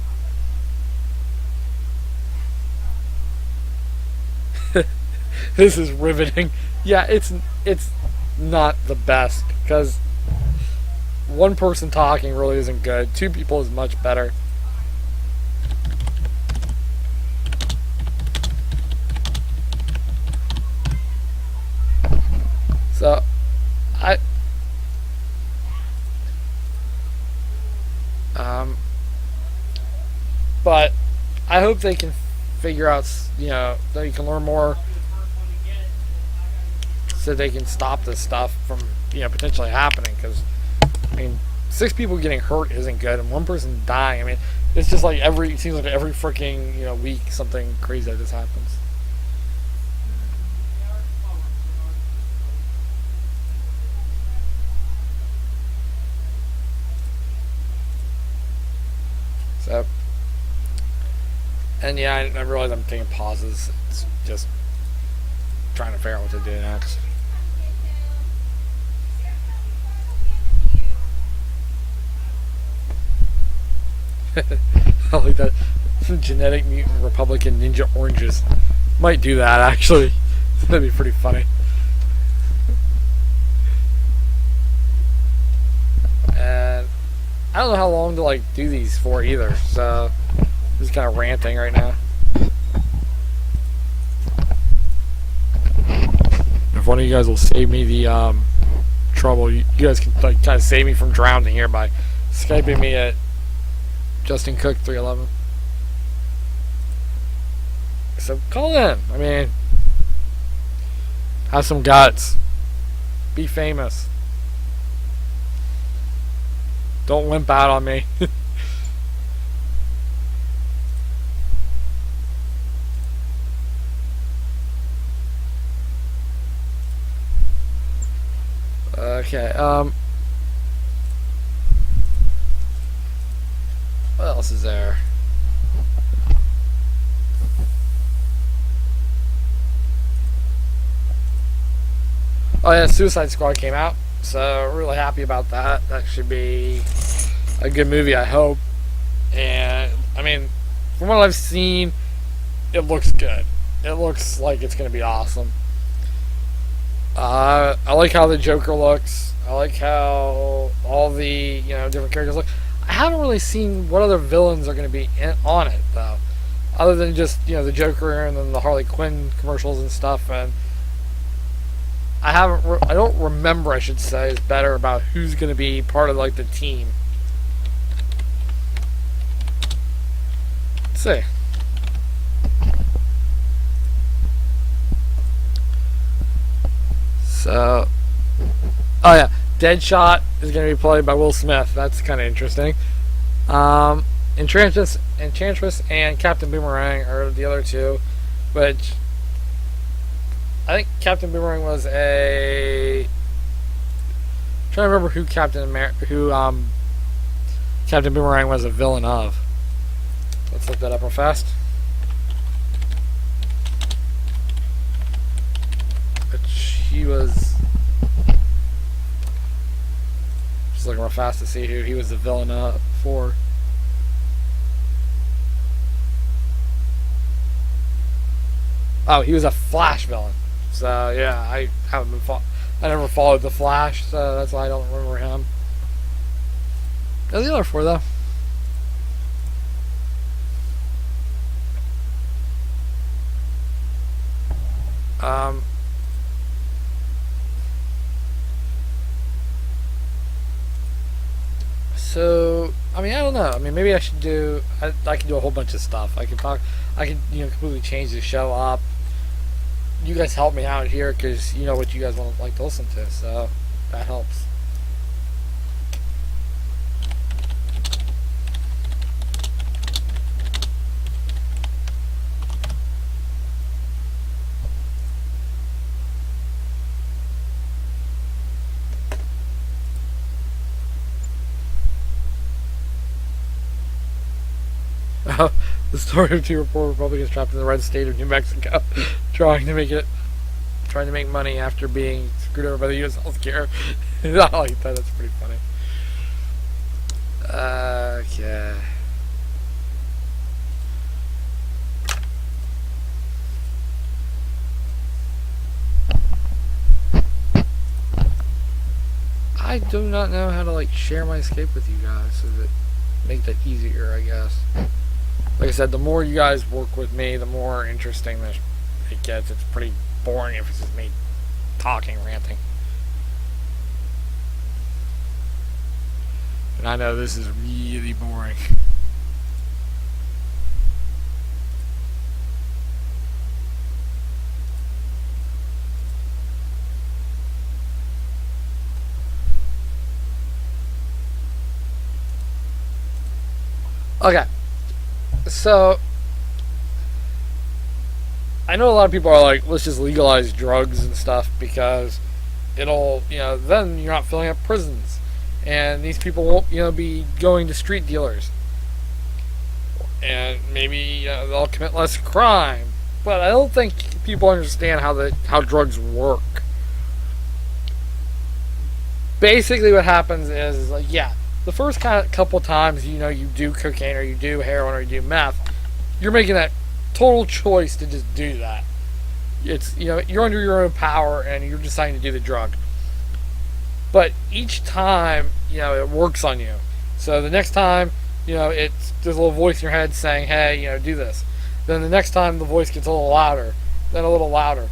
This is riveting. Yeah, it's not the best, because one person talking really isn't good. Two people is much better. So, but I hope they can figure out, you know, they can learn more so they can stop this stuff from, you know, potentially happening. Because, I mean, 6 people getting hurt isn't good, and 1 person dying. I mean, it's just like it seems like every freaking, you know, week something crazy like this happens. So, and yeah, I realize I'm taking pauses. It's just trying to figure out what to do next. I like that. Genetic mutant Republican Ninja Oranges. Might do that, actually. That'd be pretty funny. And I don't know how long to, like, do these for either, so I'm just kind of ranting right now. If one of you guys will save me the trouble, you guys can, like, kind of save me from drowning here by Skyping me at Justin Cook 311. So call in. I mean, have some guts. Be famous. Don't wimp out on me. Okay, what else is there? Oh yeah, Suicide Squad came out, so really happy about that. That should be a good movie, I hope. And I mean, from what I've seen, it looks good. It looks like it's gonna be awesome. I like how the Joker looks. I like how all the, you know, different characters look. I haven't really seen what other villains are going to be on it, though, other than just, you know, the Joker and then the Harley Quinn commercials and stuff. And I don't remember, I should say, is better about who's going to be part of, like, the team. Let's see. So, oh yeah, Deadshot is going to be played by Will Smith. That's kind of interesting. Enchantress and Captain Boomerang are the other two, which I think Captain Boomerang was I'm trying to remember who Captain Boomerang was a villain of. Let's look that up real fast. He was just looking real fast to see who he was the villain for. Oh, he was a Flash villain. So yeah, I never followed the Flash, so that's why I don't remember him. There's the other 4 though. Um, so I mean, I don't know. I mean, maybe I should do. I can do a whole bunch of stuff. I can talk. I can completely change the show up. You guys help me out here because you know what you guys want to like to listen to. So that helps. The story of two poor Republicans trapped in the red state of New Mexico, trying to make money after being screwed over by the U.S. healthcare. I like that. That's pretty funny. Okay. I do not know how to share my escape with you guys so that make that easier, I guess. Like I said, the more you guys work with me, the more interesting it gets. It's pretty boring if it's just me talking, ranting. And I know this is really boring. Okay. So, I know a lot of people are like, let's just legalize drugs and stuff because it'll, then you're not filling up prisons. And these people won't, be going to street dealers. And maybe they'll commit less crime. But I don't think people understand how drugs work. Basically what happens is the first couple times you do cocaine or you do heroin or you do meth, you're making that total choice to just do that. It's you're under your own power and you're deciding to do the drug. But each time it works on you. So the next time there's a little voice in your head saying, hey, do this. Then the next time the voice gets a little louder, then a little louder,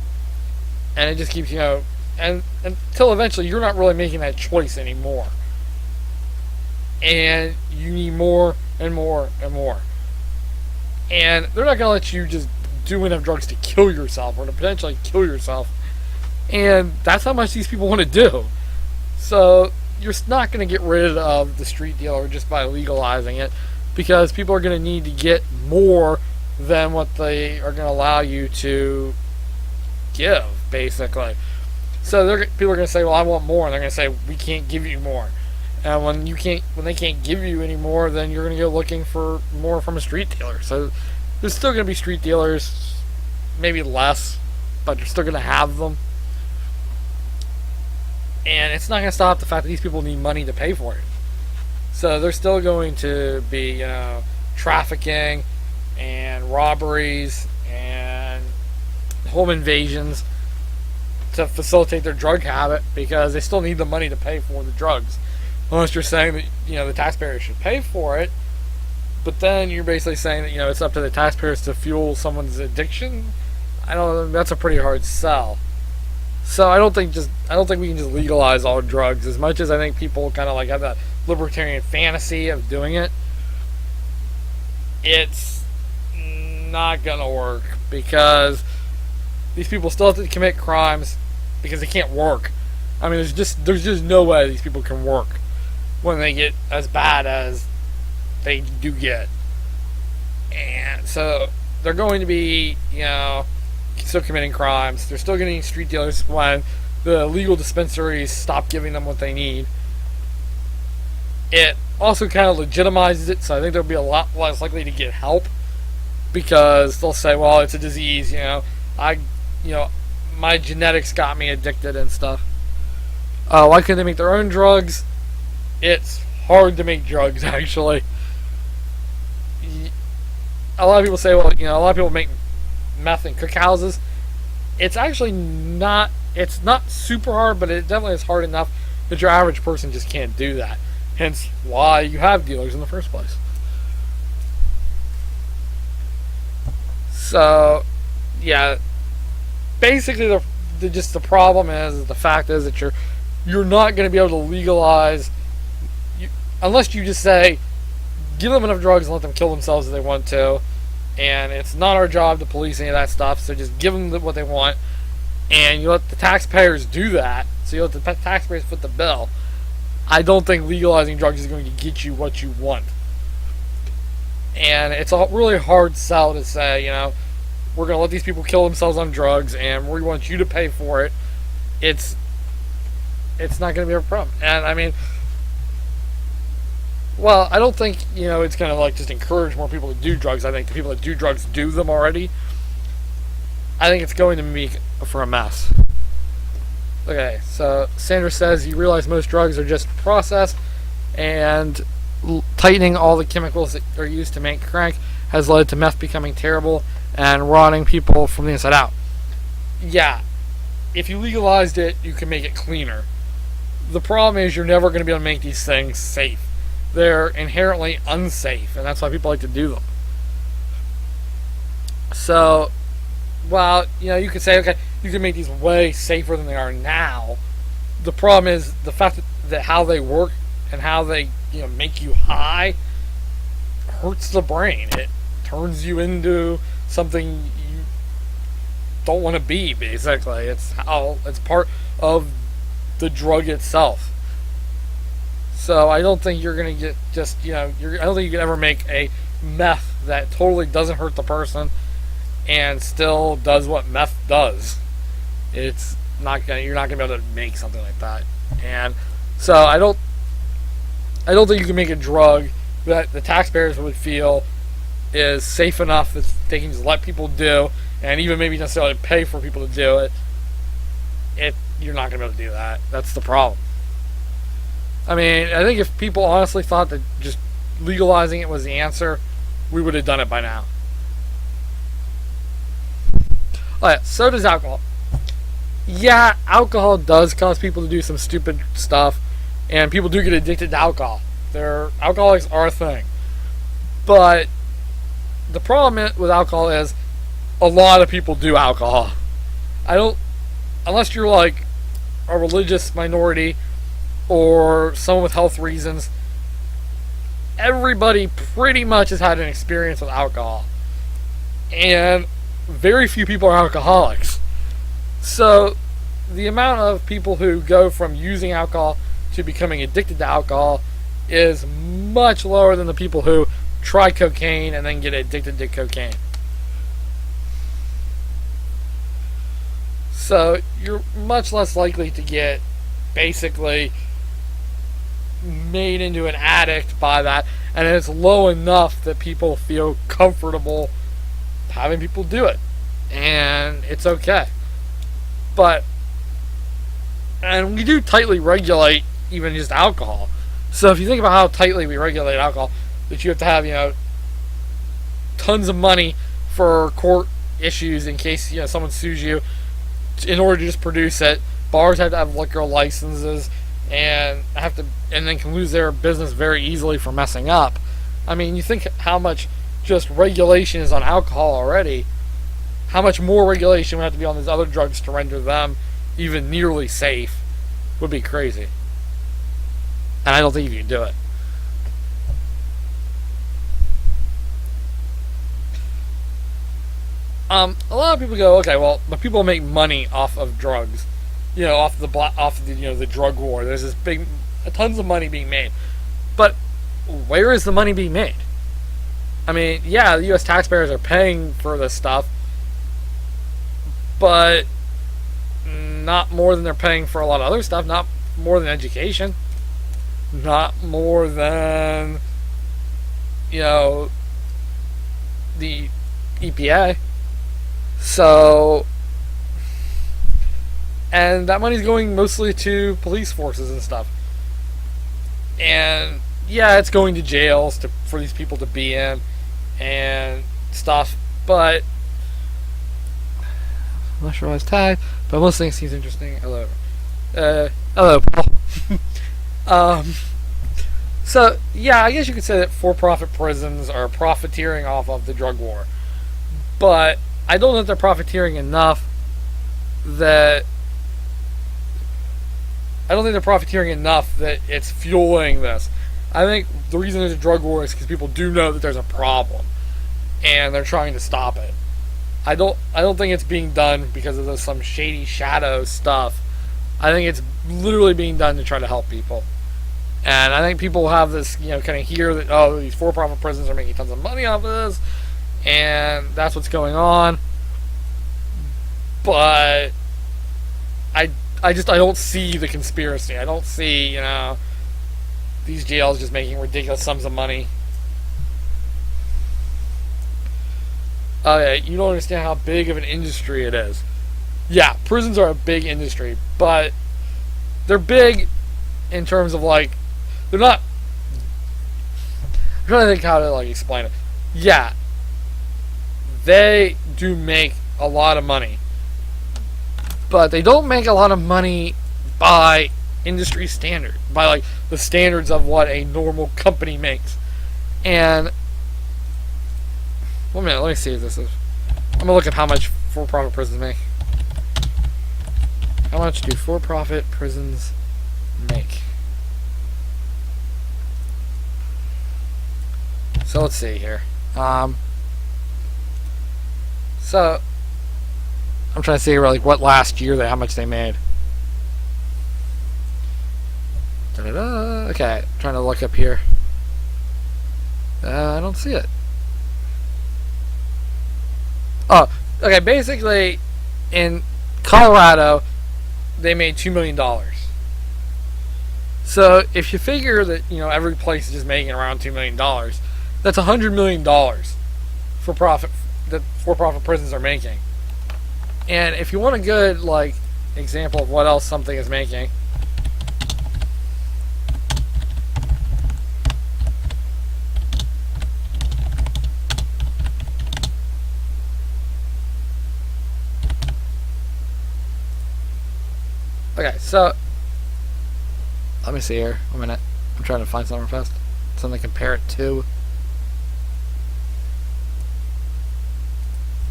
and it just keeps and until eventually you're not really making that choice anymore. And you need more and more and more. And they're not going to let you just do enough drugs to kill yourself or to potentially kill yourself. And that's how much these people want to do. So you're not going to get rid of the street dealer just by legalizing it because people are going to need to get more than what they are going to allow you to give, basically. So people are going to say, well, I want more. And they're going to say, we can't give you more. And when they can't give you any more, then you're going to go looking for more from a street dealer. So there's still going to be street dealers, maybe less, but you're still going to have them. And it's not going to stop the fact that these people need money to pay for it. So there's still going to be, trafficking and robberies and home invasions to facilitate their drug habit because they still need the money to pay for the drugs. Unless you're saying that the taxpayers should pay for it, but then you're basically saying that it's up to the taxpayers to fuel someone's addiction. I don't know. That's a pretty hard sell. So I don't think we can just legalize all drugs as much as I think people kind of have that libertarian fantasy of doing it. It's not gonna work because these people still have to commit crimes because they can't work. I mean, there's just no way these people can work when they get as bad as they do get. And so they're going to be, still committing crimes. They're still getting street dealers when the legal dispensaries stop giving them what they need. It also kind of legitimizes it, so I think they'll be a lot less likely to get help because they'll say, well, it's a disease, my genetics got me addicted and stuff. Why couldn't they make their own drugs? It's hard to make drugs, actually. A lot of people say, well, a lot of people make meth in cook houses. It's actually not, it's not super hard, but it definitely is hard enough that your average person just can't do that. Hence why you have dealers in the first place. So, yeah, basically the problem is the fact is that you're not going to be able to legalize unless you just say give them enough drugs and let them kill themselves if they want to, and it's not our job to police any of that stuff, so just give them what they want, and you let the taxpayers do that, so you let the taxpayers foot the bill. I don't think legalizing drugs is going to get you what you want. And it's a really hard sell to say, we're going to let these people kill themselves on drugs and we want you to pay for it. It's not going to be a problem. And I mean, well, I don't think, it's going to just encourage more people to do drugs. I think the people that do drugs do them already. I think it's going to make for a mess. Okay, so Sanders says you realize most drugs are just processed, and tightening all the chemicals that are used to make crank has led to meth becoming terrible and rotting people from the inside out. Yeah, if you legalized it, you can make it cleaner. The problem is you're never going to be able to make these things safe. They're inherently unsafe, and that's why people like to do them. So, well, you could say, okay, you can make these way safer than they are now. The problem is the fact that how they work and how they, make you high hurts the brain. It turns you into something you don't want to be, basically. It's part of the drug itself. So I don't think you're going to get I don't think you can ever make a meth that totally doesn't hurt the person and still does what meth does. You're not going to be able to make something like that. And so I don't think you can make a drug that the taxpayers would feel is safe enough that they can just let people do, and even maybe necessarily pay for people to do it. You're not going to be able to do that. That's the problem. I mean, I think if people honestly thought that just legalizing it was the answer, we would have done it by now. Alright, so does alcohol. Yeah, alcohol does cause people to do some stupid stuff, and people do get addicted to alcohol. Alcoholics are a thing. But the problem with alcohol is a lot of people do alcohol. Unless you're like a religious minority or someone with health reasons, everybody pretty much has had an experience with alcohol. And very few people are alcoholics. So the amount of people who go from using alcohol to becoming addicted to alcohol is much lower than the people who try cocaine and then get addicted to cocaine. So you're much less likely to get basically made into an addict by that, and it's low enough that people feel comfortable having people do it, and it's okay. And we do tightly regulate even just alcohol. So if you think about how tightly we regulate alcohol, that you have to have, tons of money for court issues in case, someone sues you in order to just produce it. Bars have to have liquor licenses and then can lose their business very easily for messing up. I mean, you think how much just regulation is on alcohol already, how much more regulation would have to be on these other drugs to render them even nearly safe would be crazy. And I don't think you can do it. A lot of people go, okay, well, but people make money off of drugs, off the drug war. There's this tons of money being made, but where is the money being made? I mean, yeah, the U.S. taxpayers are paying for this stuff, but not more than they're paying for a lot of other stuff. Not more than education. Not more than, the EPA. So, and that money's going mostly to police forces and stuff. And yeah, it's going to jails for these people to be in and stuff, but I'm not sure why it's tagged, but most things seems interesting. Hello. Hello, Paul. So, yeah, I guess you could say that for-profit prisons are profiteering off of the drug war. But I don't know if they're profiteering enough that they're profiteering enough that it's fueling this. I think the reason there's a drug war is because people do know that there's a problem, and they're trying to stop it. I don't think it's being done because of some shady shadow stuff. I think it's literally being done to try to help people. And I think people have this, kind of hear that, oh, these for-profit prisons are making tons of money off of this, and that's what's going on. But I don't see the conspiracy. I don't see, these jails just making ridiculous sums of money. Oh yeah, you don't understand how big of an industry it is. Yeah, prisons are a big industry, but they're big in terms of they're not. I'm trying to think how to explain it. Yeah, they do make a lot of money, but they don't make a lot of money by industry standard, by the standards of what a normal company makes. And 1 minute, let me see if this is. I'm gonna look at how much for-profit prisons make. How much do for-profit prisons make? So let's see here. So I'm trying to see what last year how much they made. Okay, trying to look up here. I don't see it. Oh, okay. Basically, in Colorado, they made $2 million. So if you figure that every place is just making around $2 million, that's $100 million for profit that for-profit prisons are making. And if you want a good example of what else something is making, okay, so let me see here. 1 minute. I'm trying to find something fast. Something to compare it to.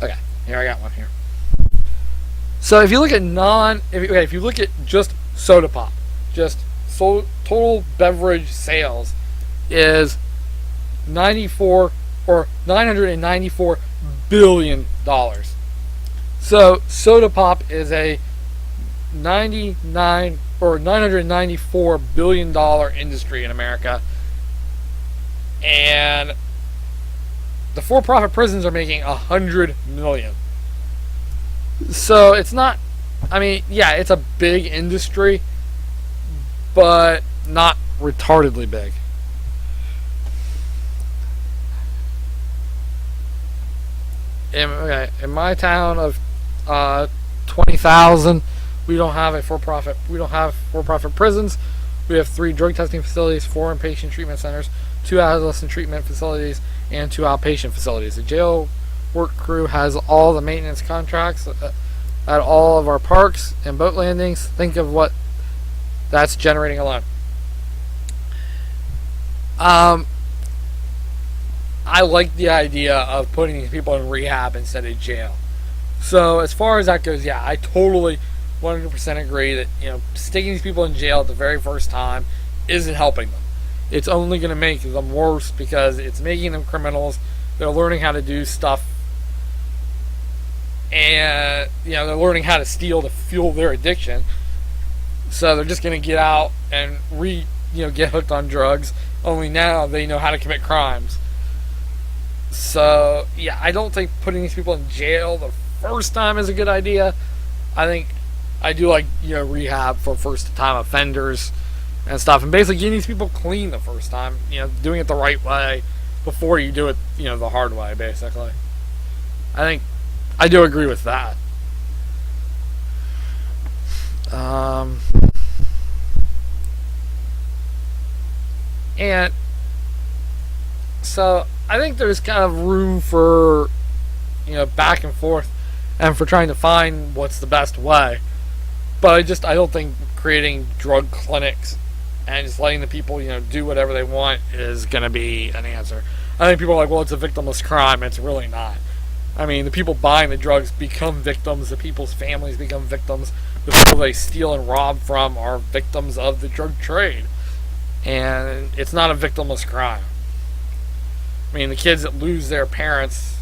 Okay, here I got one here. So if you look at if you look at just soda pop, just total beverage sales is $994 billion. So soda pop is a $994 billion industry in America, and the for-profit prisons are making $100 million. So it's not. I mean, yeah, it's a big industry, but not retardedly big. In my town of 20,000. We don't have for-profit prisons. We have 3 drug testing facilities, 4 inpatient treatment centers, 2 adolescent treatment facilities, and 2 outpatient facilities. The jail work crew has all the maintenance contracts at all of our parks and boat landings. Think of what that's generating alone. I like the idea of putting these people in rehab instead of jail. So as far as that goes, yeah, I totally 100% agree that sticking these people in jail at the very first time isn't helping them. It's only going to make them worse because it's making them criminals. They're learning how to do stuff, and they're learning how to steal to fuel their addiction. So they're just going to get out and get hooked on drugs. Only now they know how to commit crimes. So yeah, I don't think putting these people in jail the first time is a good idea. I do like rehab for first-time offenders and stuff, and basically getting these people clean the first time, doing it the right way before you do it, the hard way, basically. I think I do agree with that. And so I think there's kind of room for back and forth and for trying to find what's the best way. But I don't think creating drug clinics and just letting the people, do whatever they want is going to be an answer. I think people are like, well, it's a victimless crime. It's really not. I mean, the people buying the drugs become victims. The people's families become victims. The people they steal and rob from are victims of the drug trade. And it's not a victimless crime. I mean, the kids that lose their parents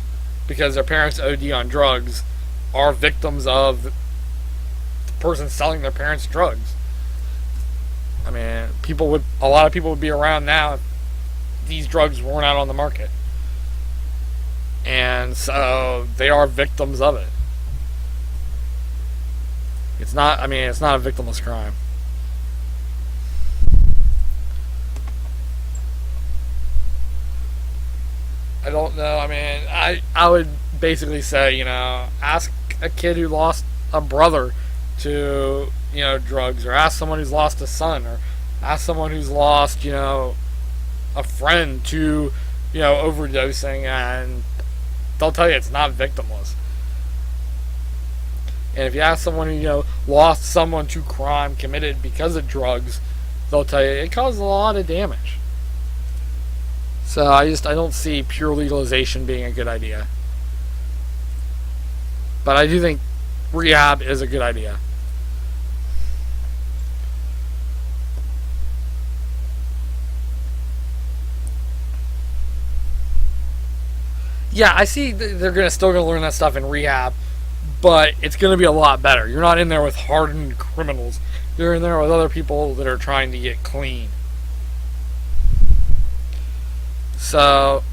because their parents OD on drugs are victims of the person selling their parents drugs. I mean, a lot of people would be around now if these drugs weren't out on the market. And so they are victims of it. It's not a victimless crime. I don't know. I mean, I would basically say, ask a kid who lost a brother to, drugs, or ask someone who's lost a son, or ask someone who's lost, a friend to, overdosing, and they'll tell you it's not victimless. And if you ask someone who, lost someone to crime committed because of drugs, they'll tell you it caused a lot of damage. So I don't see pure legalization being a good idea. But I do think rehab is a good idea. Yeah, I see they're still going to learn that stuff in rehab, but it's going to be a lot better. You're not in there with hardened criminals. You're in there with other people that are trying to get clean. So,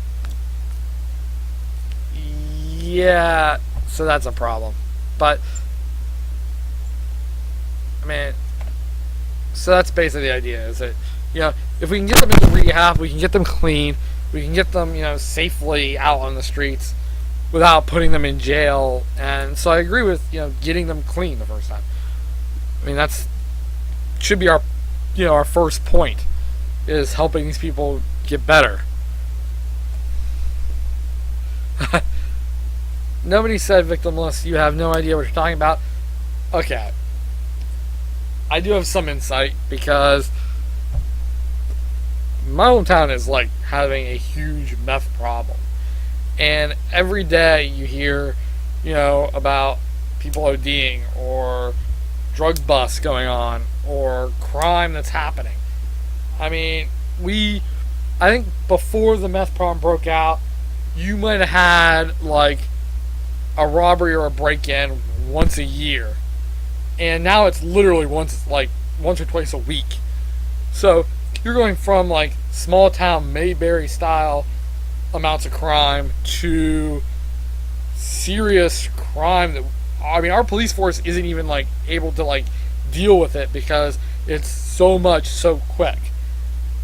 yeah, so that's a problem. But, I mean, so that's basically the idea, is that, if we can get them into rehab, we can get them clean, we can get them, safely out on the streets without putting them in jail. And so I agree with, getting them clean the first time. I mean, should be our first point, is helping these people get better. Nobody said victimless. You have no idea what you're talking about. Okay. I do have some insight, because my hometown is like having a huge meth problem. And every day you hear, about people ODing, or drug busts going on, or crime that's happening. I mean, I think before the meth problem broke out, you might have had like a robbery or a break-in once a year, and now it's literally once or twice a week. So you're going from like small town Mayberry style amounts of crime to serious crime that, I mean, our police force isn't even like able to like deal with it, because it's so much so quick,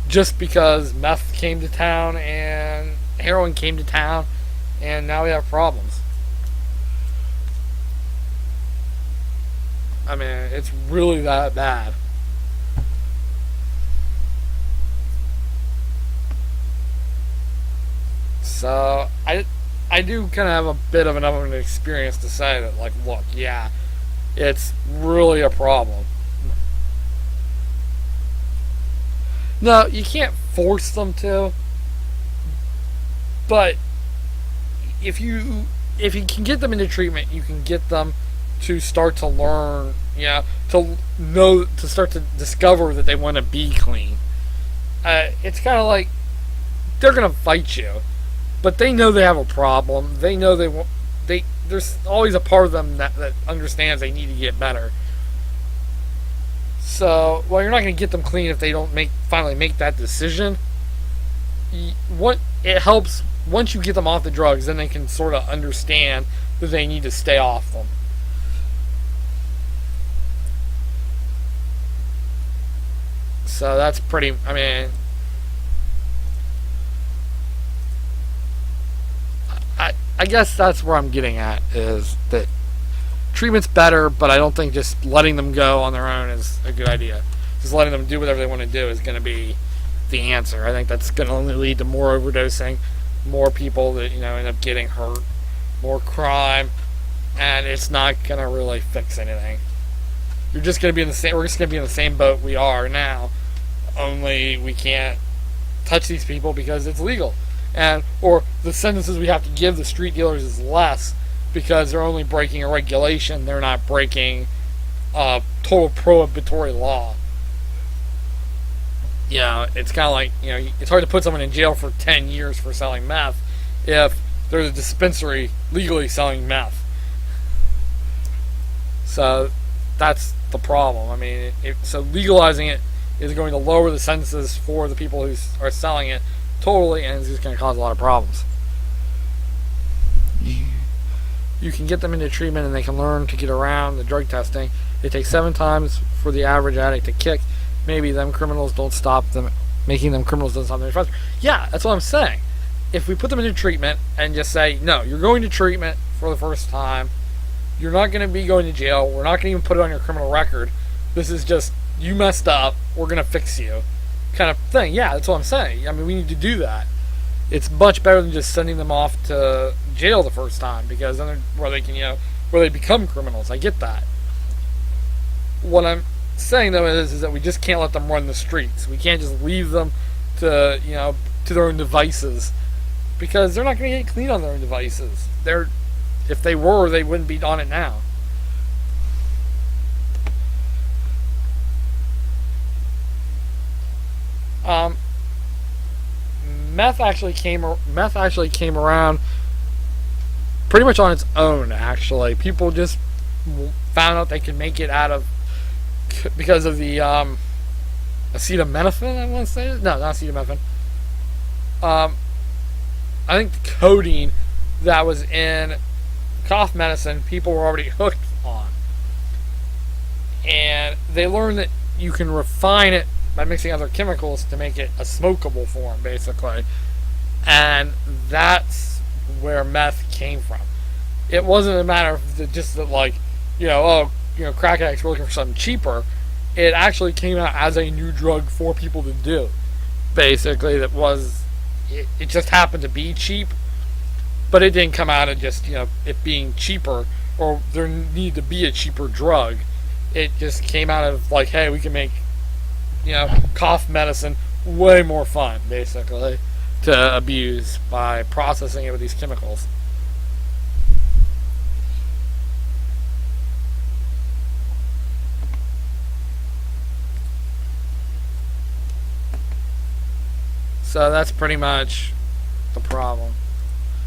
just because meth came to town and heroin came to town, and now we have problems. I mean, it's really that bad. So I do kind of have a bit of an experience to say that, like, look, yeah, it's really a problem. No, you can't force them to, but if you can get them into treatment, you can get them to start to learn, to start to discover that they want to be clean. It's kind of like they're gonna fight you, but they know they have a problem. They know there's always a part of them that understands they need to get better. So, well, you're not going to get them clean if they don't finally make that decision. It helps once you get them off the drugs, then they can sort of understand that they need to stay off them. So that's pretty, I mean, I guess that's where I'm getting at, is that treatment's better, but I don't think just letting them go on their own is a good idea. Just letting them do whatever they want to do is going to be the answer. I think that's going to only lead to more overdosing, more people that end up getting hurt, more crime, and it's not going to really fix anything. We're just going to be in the same boat we are now, only we can't touch these people because it's legal. and or the sentences we have to give the street dealers is less because they're only breaking a regulation, they're not breaking a total prohibitory law. It's kind of like, it's hard to put someone in jail for 10 years for selling meth if there's a dispensary legally selling meth. So that's the problem. I mean, so legalizing it is going to lower the sentences for the people who are selling it totally, and it's just going to cause a lot of problems. You can get them into treatment and they can learn to get around the drug testing. It takes 7 times for the average addict to kick. Maybe them criminals don't stop them, making them criminals doesn't stop them faster. Yeah, that's what I'm saying. If we put them into treatment and just say, no, you're going to treatment for the first time, you're not going to be going to jail, we're not going to even put it on your criminal record, this is just, you messed up, we're going to fix you, kind of thing. Yeah, that's what I'm saying. I mean, we need to do that. It's much better than just sending them off to jail the first time, because then where they can, where they become criminals. I get that. What I'm saying though is that we just can't let them run the streets. We can't just leave them to to their own devices, because they're not going to get clean on their own devices. If they were, they wouldn't be on it now. Meth actually came around pretty much on its own. Actually, people just found out they could make it out of because of the acetaminophen. I want to say no, not acetaminophen. I think the codeine that was in cough medicine, people were already hooked on, and they learned that you can refine it by mixing other chemicals to make it a smokable form, basically. And that's where meth came from. It wasn't a matter of just that, like, crack addicts were looking for something cheaper. It actually came out as a new drug for people to do. Basically, it just happened to be cheap, but it didn't come out of just, it being cheaper, or there needed to be a cheaper drug. It just came out of, like, hey, we can make cough medicine way more fun, basically, to abuse by processing it with these chemicals. So that's pretty much the problem.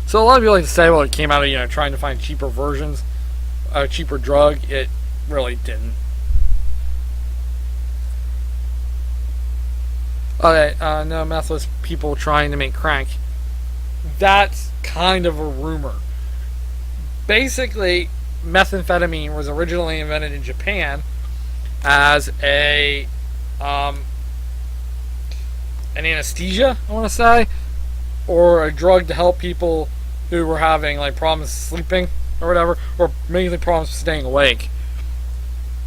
So a lot of people like to say, well, it came out of, trying to find cheaper versions, a cheaper drug. It really didn't. Okay, no, meth was people trying to make crank. That's kind of a rumor. Basically, methamphetamine was originally invented in Japan as an anesthesia, I want to say, or a drug to help people who were having like problems sleeping or whatever, or mainly problems staying awake.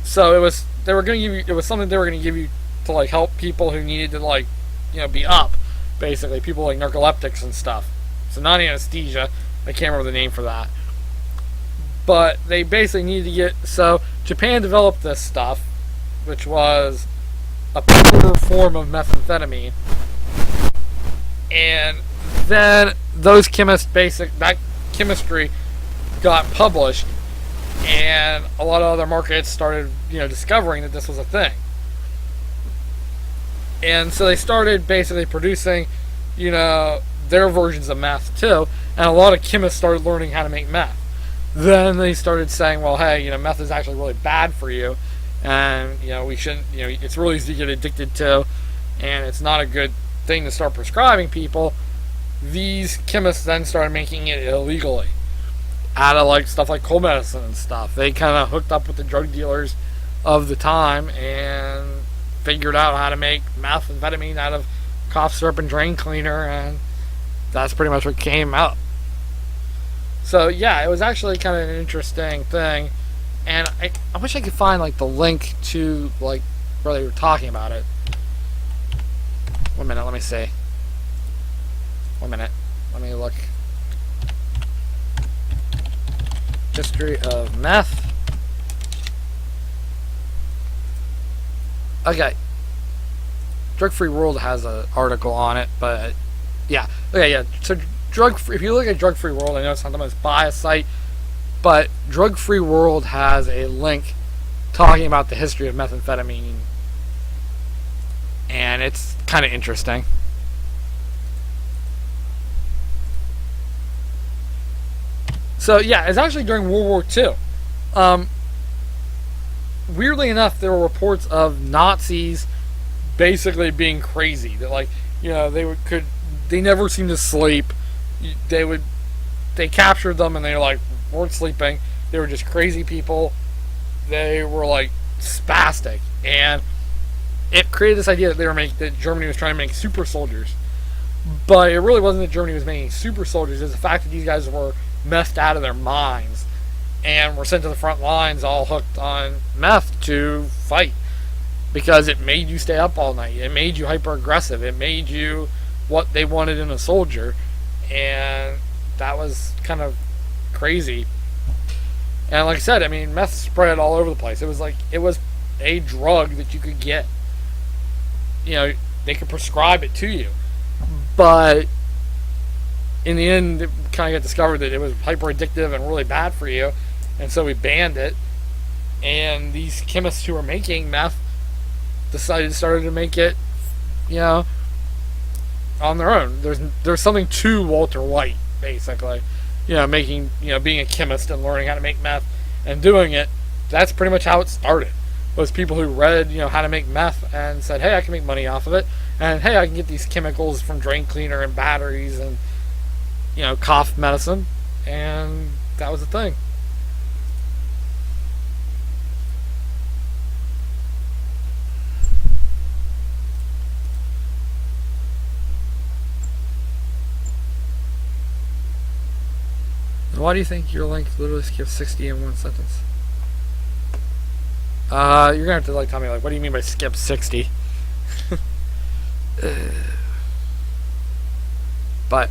So it was something they were going to give you to like help people who needed to like be up, basically people like narcoleptics and stuff. So not anesthesia, I can't remember the name for that, but they basically needed to so Japan developed this stuff, which was a pure form of methamphetamine, and then those that chemistry got published, and a lot of other markets started discovering that this was a thing. And so they started basically producing, their versions of meth too. And a lot of chemists started learning how to make meth. Then they started saying, well, hey, meth is actually really bad for you. And, we shouldn't, it's really easy to get addicted to. And it's not a good thing to start prescribing people. These chemists then started making it illegally. Out of like stuff like cold medicine and stuff. They kind of hooked up with the drug dealers of the time and figured out how to make methamphetamine out of cough syrup and drain cleaner, and that's pretty much what came out. So yeah, it was actually kind of an interesting thing, and I wish I could find like the link to like where they were talking about it. 1 minute, let me see. 1 minute, let me look. History of meth. Okay. Drug Free World has an article on it, but Yeah. Okay, yeah. So if you look at Drug Free World, I know it's not the most biased site, but Drug Free World has a link talking about the history of methamphetamine, and it's kind of interesting. So yeah, it's actually during World War II. Weirdly enough, there were reports of Nazis basically being crazy. That, like, you know, they never seemed to sleep. They captured them and they weren't sleeping. They were just crazy people. They were like spastic, and it created this idea that Germany was trying to make super soldiers. But it really wasn't that Germany was making super soldiers. It was the fact that these guys were methed out of their minds and were sent to the front lines all hooked on meth to fight, because it made you stay up all night. It made you hyper aggressive. It made you what they wanted in a soldier, and that was kind of crazy. And like I said, I mean, meth spread all over the place. It was a drug that you could get. You know, they could prescribe it to you, but in the end, it kind of got discovered that it was hyper addictive and really bad for you, and so we banned it. And these chemists who were making meth started to make it, you know, on their own. There's something to Walter White, basically. You know, being a chemist and learning how to make meth and doing it. That's pretty much how it started. Was people who read, you know, how to make meth and said, hey, I can make money off of it, and hey, I can get these chemicals from drain cleaner and batteries and, you know, cough medicine, and that was the thing. Why do you think your link literally skips 60 in one sentence? You're gonna have to tell me what do you mean by skip 60? But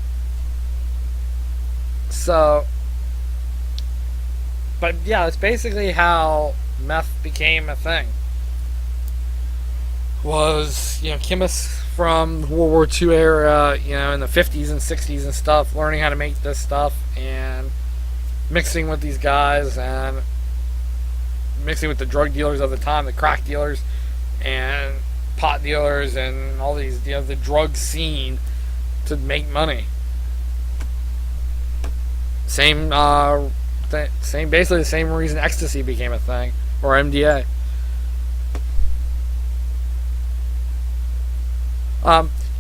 yeah, it's basically how meth became a thing. Was, you know, chemists from the World War II era, you know, in the 50s and 60s and stuff, learning how to make this stuff and mixing with these guys and mixing with the drug dealers of the time, the crack dealers and pot dealers and all these, you know, the drug scene to make money. Basically the same reason ecstasy became a thing, or MDA.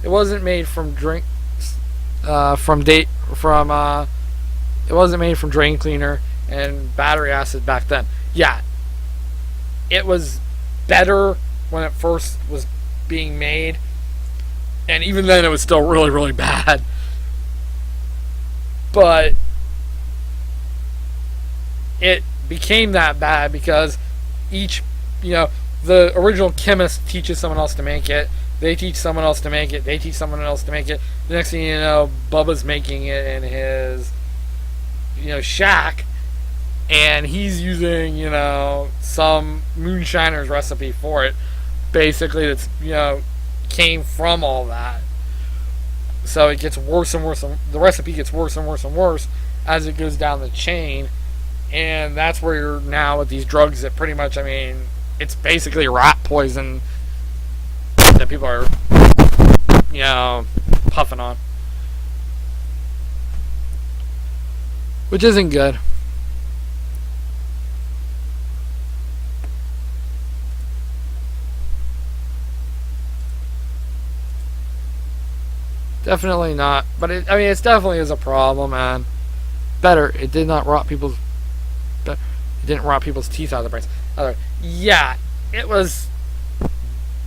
It wasn't made from it wasn't made from drain cleaner and battery acid back then. Yeah, it was better when it first was being made, and even then it was still really, really bad. But it became that bad because the original chemist teaches someone else to make it. They teach someone else to make it. They teach someone else to make it. The next thing you know, Bubba's making it in his, you know, shack, and he's using, you know, some moonshiner's recipe for it. Basically, that's, you know, came from all that. So it gets worse and worse. The recipe gets worse and worse and worse as it goes down the chain, and that's where you're now with these drugs that pretty much, I mean, it's basically rat poison that people are, you know, puffing on, which isn't good. Definitely not, but it definitely is a problem, and it didn't rot people's teeth out of their brains. Yeah, it was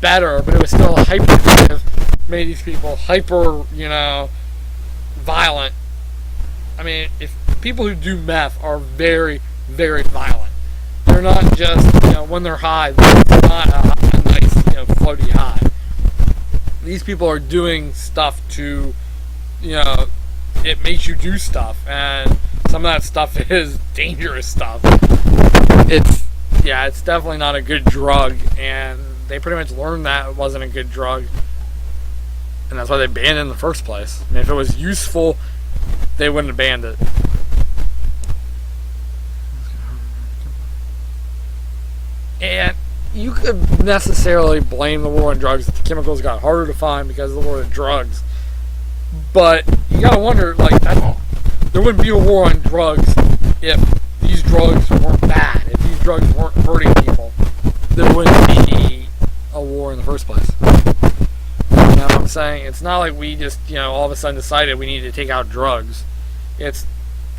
better, but it was still hyper addictive, made these people hyper, you know, violent. I mean, if people who do meth are very, very violent. They're not just, you know, when they're high, they're not a nice, you know, floaty high. These people are doing stuff to, you know, it makes you do stuff, and some of that stuff is dangerous stuff. It's definitely not a good drug, and they pretty much learned that it wasn't a good drug. And that's why they banned it in the first place. I mean, if it was useful, they wouldn't have banned it. And you could necessarily blame the war on drugs that the chemicals got harder to find because of the war on drugs. But you gotta wonder, like, there wouldn't be a war on drugs if these drugs weren't bad. If these drugs weren't hurting people, there wouldn't be a war in the first place. You know what I'm saying? It's not like we just, all of a sudden decided we needed to take out drugs. It's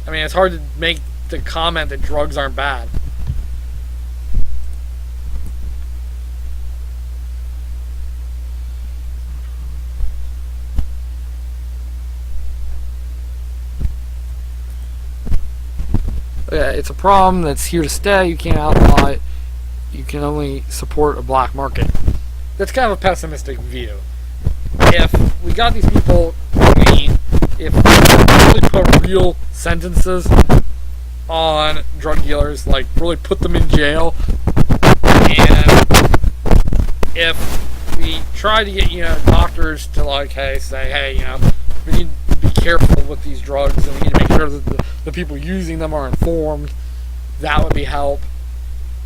hard to make the comment that drugs aren't bad. Yeah, it's a problem that's here to stay. You can't outlaw it. You can only support a black market. That's kind of a pessimistic view. If we got these people clean, if we really put real sentences on drug dealers, like really put them in jail, and if we try to get doctors to say, hey, we need to be careful with these drugs, and we need to make sure that the people using them are informed, that would be help.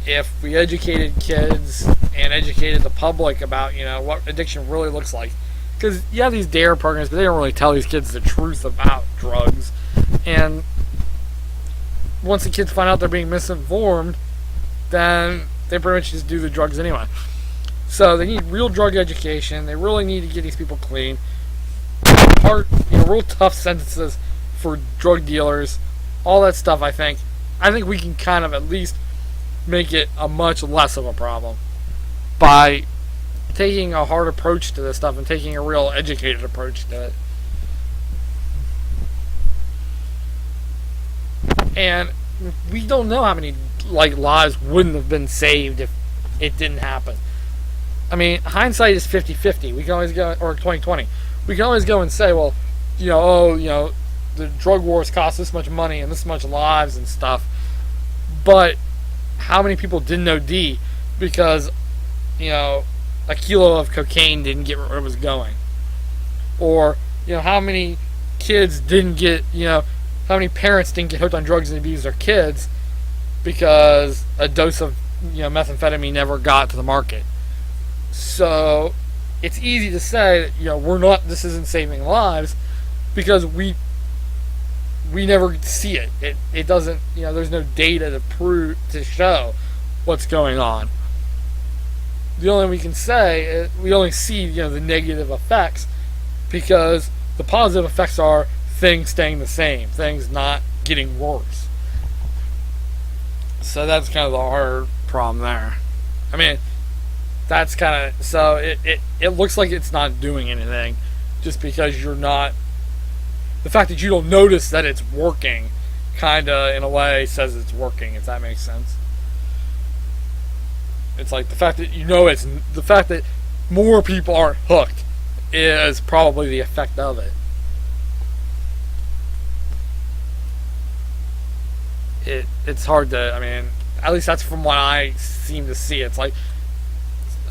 If we educated kids and educated the public about what addiction really looks like, because you have these DARE programs, but they don't really tell these kids the truth about drugs, and once the kids find out they're being misinformed, then they pretty much just do the drugs anyway. So they need real drug education. They really need to get these people clean. Real tough sentences for drug dealers, all that stuff. I think we can kind of at least make it a much less of a problem by taking a hard approach to this stuff and taking a real educated approach to it. And we don't know how many lives wouldn't have been saved if it didn't happen. I mean, hindsight is 50-50. We can always go, or 20/20. We can always go and say, well, the drug wars cost this much money and this much lives and stuff. But how many people didn't OD because, a kilo of cocaine didn't get where it was going? Or, how many kids didn't get, how many parents didn't get hooked on drugs and abuse their kids because a dose of, methamphetamine never got to the market? So it's easy to say that, this isn't saving lives because we never see it. It doesn't, there's no data to show what's going on. The only we can say is we only see, the negative effects, because the positive effects are things staying the same, things not getting worse. So that's kind of the hard problem there. I mean, that's kind of, so it looks like it's not doing anything just because you're not, the fact that you don't notice that it's working kind of in a way says it's working, if that makes sense. It's like the fact that the fact that more people aren't hooked is probably the effect of it. It's hard to, at least that's from what I seem to see. It's like,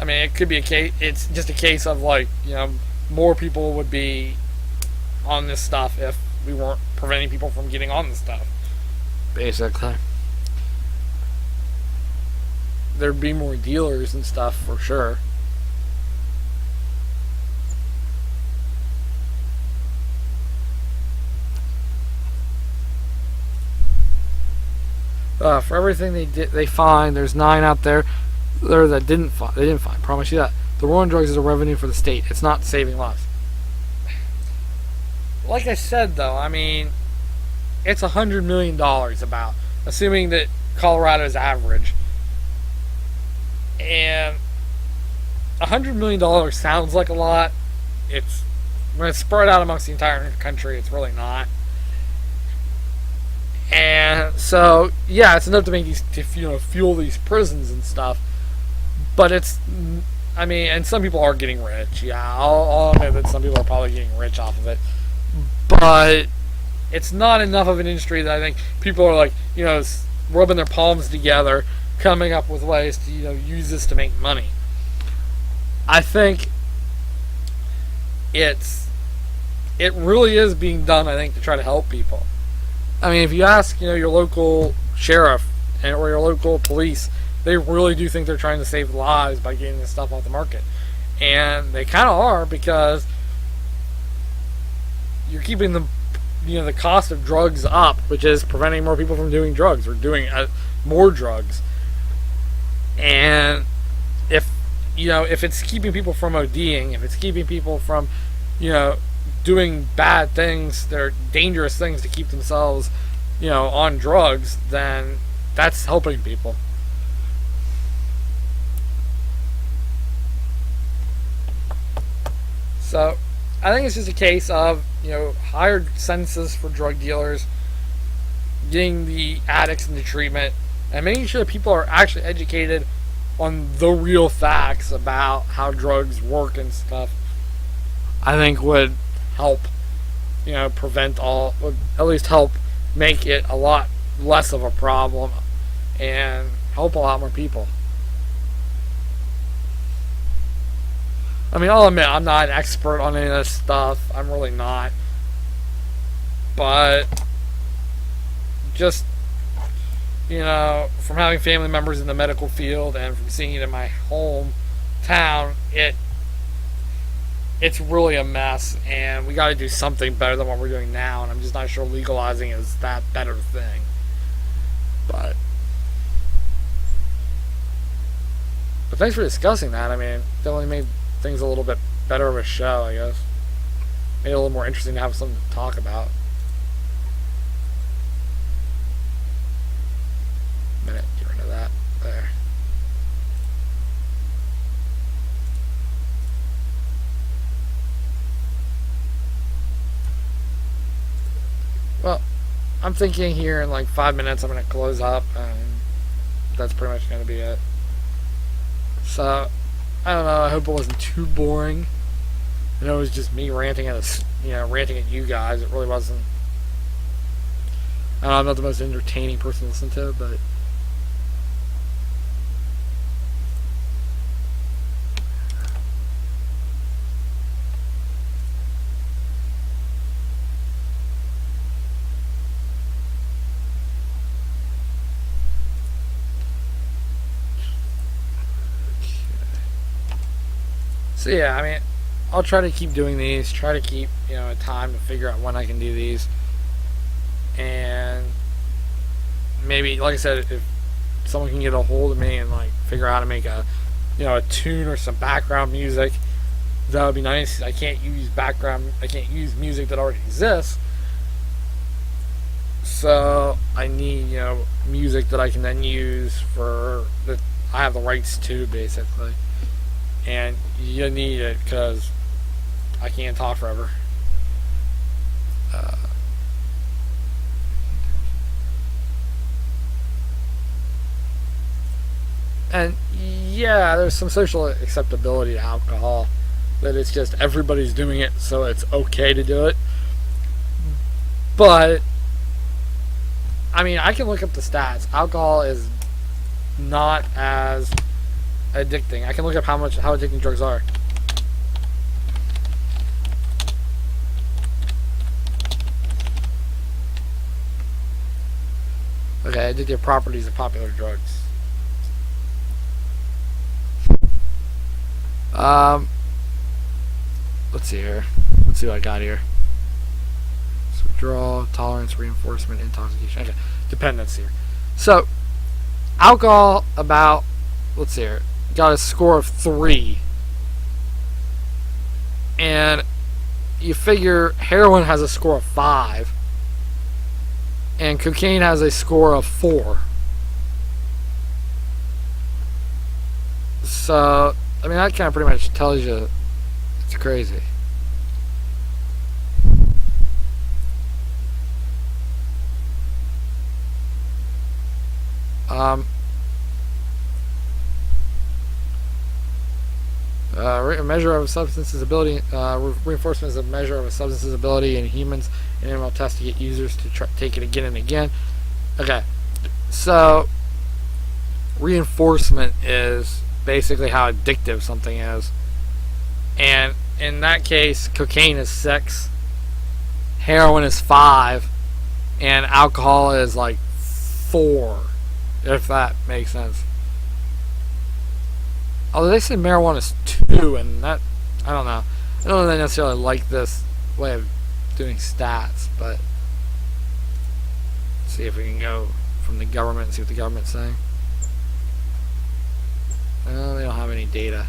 it could be a case, it's just a case of more people would be on this stuff if we weren't preventing people from getting on this stuff. Basically. There'd be more dealers and stuff for sure. For everything they find, there's 9 out there that didn't find. Promise you that. The war on drugs is a revenue for the state. It's not saving lives. Like I said, though, it's $100 million about, assuming that Colorado's average. And $100 million sounds like a lot. When it's spread out amongst the entire country, it's really not. And so, yeah, it's enough to make fuel these prisons and stuff. But and some people are getting rich. Yeah, I'll admit that some people are probably getting rich off of it. But it's not enough of an industry that I think people are rubbing their palms together, coming up with ways to, use this to make money. I think it really is being done, I think, to try to help people. I mean, if you ask, your local sheriff or your local police, they really do think they're trying to save lives by getting this stuff off the market. And they kind of are, because you're keeping the cost of drugs up, which is preventing more people from doing drugs or doing more drugs. And if it's keeping people from ODing, if it's keeping people from, doing bad things, they're dangerous things to keep themselves, on drugs, then that's helping people. So I think it's just a case of, higher sentences for drug dealers, getting the addicts into treatment, and making sure that people are actually educated on the real facts about how drugs work and stuff. I think would help, prevent would at least help make it a lot less of a problem and help a lot more people. I mean, I'll admit, I'm not an expert on any of this stuff. I'm really not. But just, from having family members in the medical field and from seeing it in my hometown, it's really a mess, and we got to do something better than what we're doing now, and I'm just not sure legalizing is that better thing. But thanks for discussing that. I mean, definitely made things a little bit better of a show, I guess. Made it a little more interesting to have something to talk about. Minute, get rid of that. There. Well, I'm thinking here in like 5 minutes I'm going to close up, and that's pretty much going to be it. So, I don't know, I hope it wasn't too boring. I know it was just me ranting at ranting at you guys. It really wasn't. I don't know, I'm not the most entertaining person to listen to, but so yeah, I mean, I'll try to keep doing these, try to keep, a time to figure out when I can do these. And maybe, like I said, if someone can get a hold of me and like figure out how to make a tune or some background music, that would be nice. I can't use music that already exists. So I need, music that I can then use that I have the rights to, basically. And you need it because I can't talk forever. And yeah, there's some social acceptability to alcohol. That it's just everybody's doing it, so it's okay to do it. But I mean, I can look up the stats. Alcohol is not as addicting. I can look up how addicting drugs are. Okay, addictive properties of popular drugs. Let's see here. Let's see what I got here. So withdrawal, tolerance, reinforcement, intoxication. Okay, dependence here. So alcohol, let's see here, got a score of 3. And you figure heroin has a score of 5. And cocaine has a score of 4. So, I mean, that kind of pretty much tells you it's crazy. A measure of a substance's ability, reinforcement is a measure of a substance's ability in humans and animal tests to get users to take it again and again. Okay, so reinforcement is basically how addictive something is. And in that case, cocaine is 6, heroin is 5, and alcohol is like 4, if that makes sense. Although they said marijuana is 2, and that, I don't know. I don't really necessarily like this way of doing stats, but let's see if we can go from the government and see what the government's saying. Well, they don't have any data.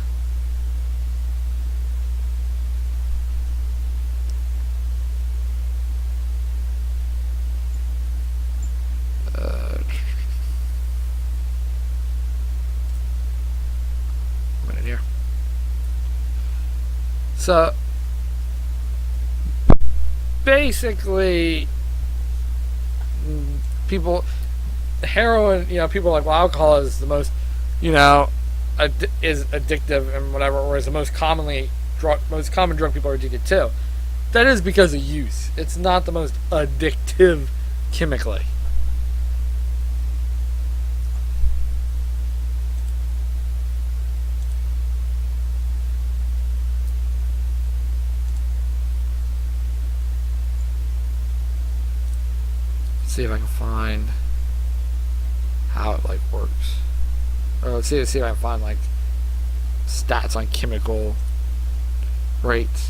Minute here. So basically, people, heroin, people are like, well, alcohol is the most, is addictive and whatever, or is the most common drug people are addicted to. That is because of use. It's not the most addictive chemically. See if I can find how it works. Or let's see if I can find stats on chemical rates.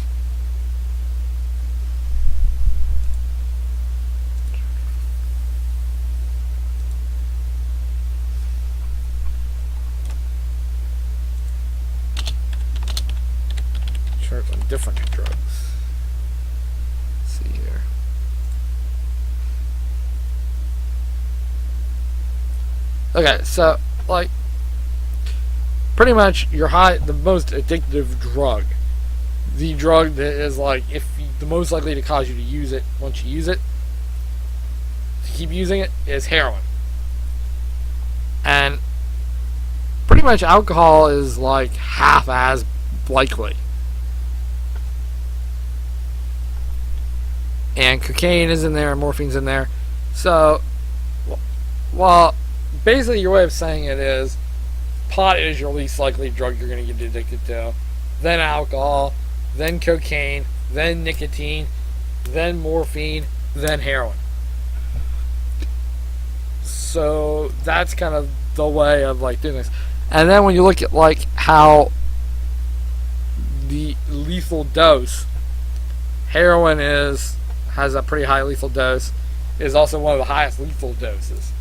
Charts on different drugs. Let's see here. Okay, so pretty much the most addictive drug, the drug that is the most likely to cause you to use it once you use it, to keep using it, is heroin. And pretty much alcohol is half as likely. And cocaine is in there, and morphine's in there. So, well, basically your way of saying it is pot is your least likely drug you're going to get addicted to, then alcohol, then cocaine, then nicotine, then morphine, then heroin. So that's kind of the way of doing this. And then when you look at how the lethal dose, heroin has a pretty high lethal dose, is also one of the highest lethal doses.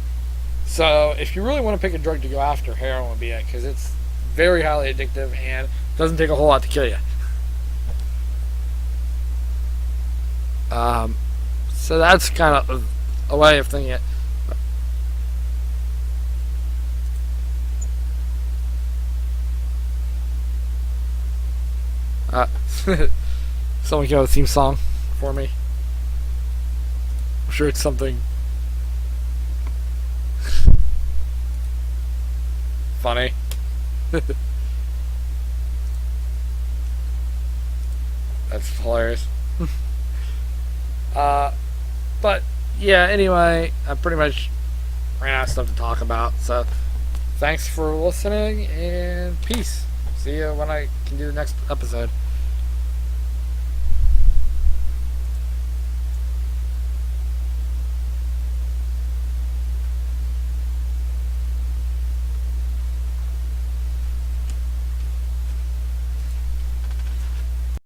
So if you really want to pick a drug to go after, heroin would be it, because it's very highly addictive and doesn't take a whole lot to kill you. So that's kind of a way of thinking it. Someone can have a theme song for me. I'm sure it's something funny. That's hilarious. But yeah, anyway, I pretty much ran out of stuff to talk about. So thanks for listening, and peace. See you when I can do the next episode.